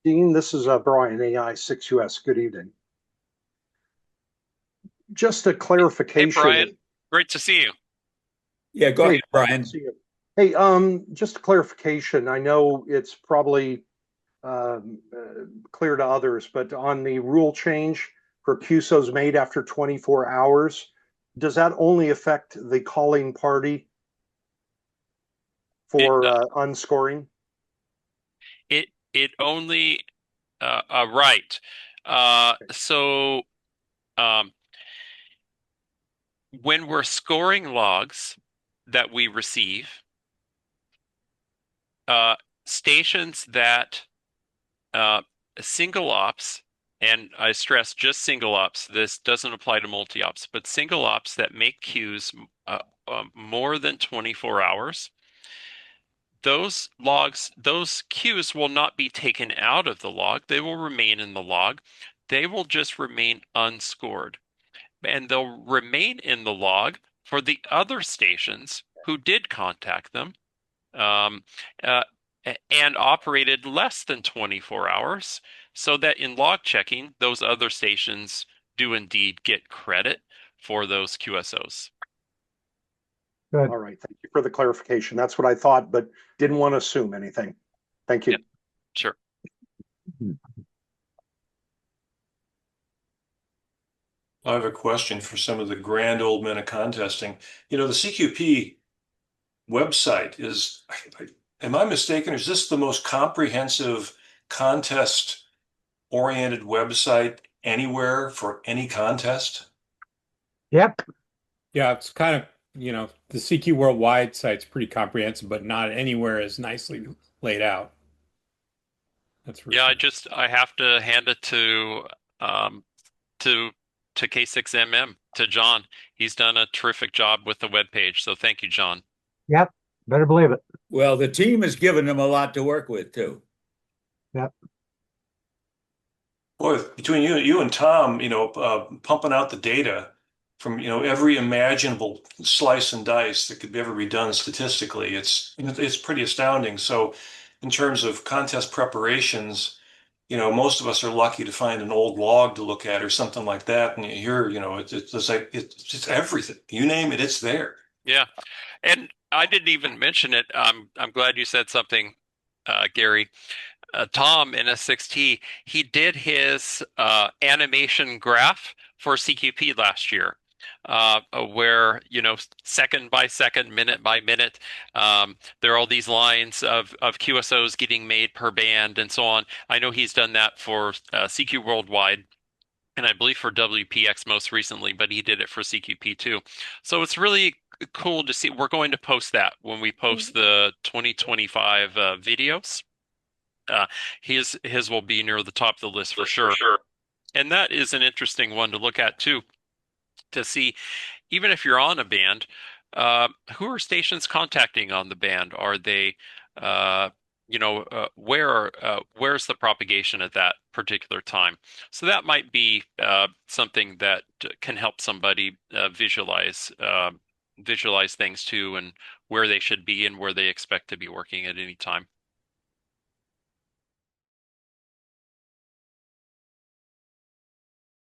Dean, this is Brian, AI6US. Good evening. Just a clarification. Hey, Brian. Great to see you. Yeah, go ahead, Brian. Hey, just a clarification. I know it's probably clear to others, but on the rule change for QSOs made after 24 hours, does that only affect the calling party for unscoring? It only right. So when we're scoring logs that we receive, stations that single ops, and I stress just single ops, this doesn't apply to multi-ops, but single ops that make queues more than 24 hours, those logs, those queues will not be taken out of the log. They will remain in the log. They will just remain unscored. And they'll remain in the log for the other stations who did contact them and operated less than 24 hours, so that in log checking, those other stations do indeed get credit for those QSOs. Good. All right. Thank you for the clarification. That's what I thought, but didn't want to assume anything. Thank you. Yep. Sure. I have a question for some of the grand old men of contesting. The CQP website is, am I mistaken? Is this the most comprehensive contest-oriented website anywhere for any contest? Yep. Yeah, it's kind of, the CQ Worldwide site's pretty comprehensive, but not anywhere as nicely laid out. That's for Yeah, sure. I have to hand it to K6MM, to John. He's done a terrific job with the webpage. So thank you, John. Yep. Better believe it. Well, the team has given them a lot to work with too. Yep. Boy, between you and Tom, pumping out the data from every imaginable slice and dice that could ever be done statistically, it's pretty astounding. So, in terms of contest preparations, most of us are lucky to find an old log to look at or something like that, and here, it's everything. You name it, it's there. Yeah, and I didn't even mention it. I'm glad you said something, Gary. Tom in N6DE, he did his animation graph for CQP last year, where second by second, minute by minute, there are all these lines of QSOs getting made per band and so on. I know he's done that for CQ Worldwide, and I believe for WPX most recently, but he did it for CQP too. So it's really cool to see. We're going to post that when we post the 2025 videos. His will be near the top of the list for sure. And that is an interesting one to look at too, to see, even if you're on a band, who are stations contacting on the band? Are they, where's the propagation at that particular time? So that might be something that can help somebody visualize things too, and where they should be and where they expect to be working at any time.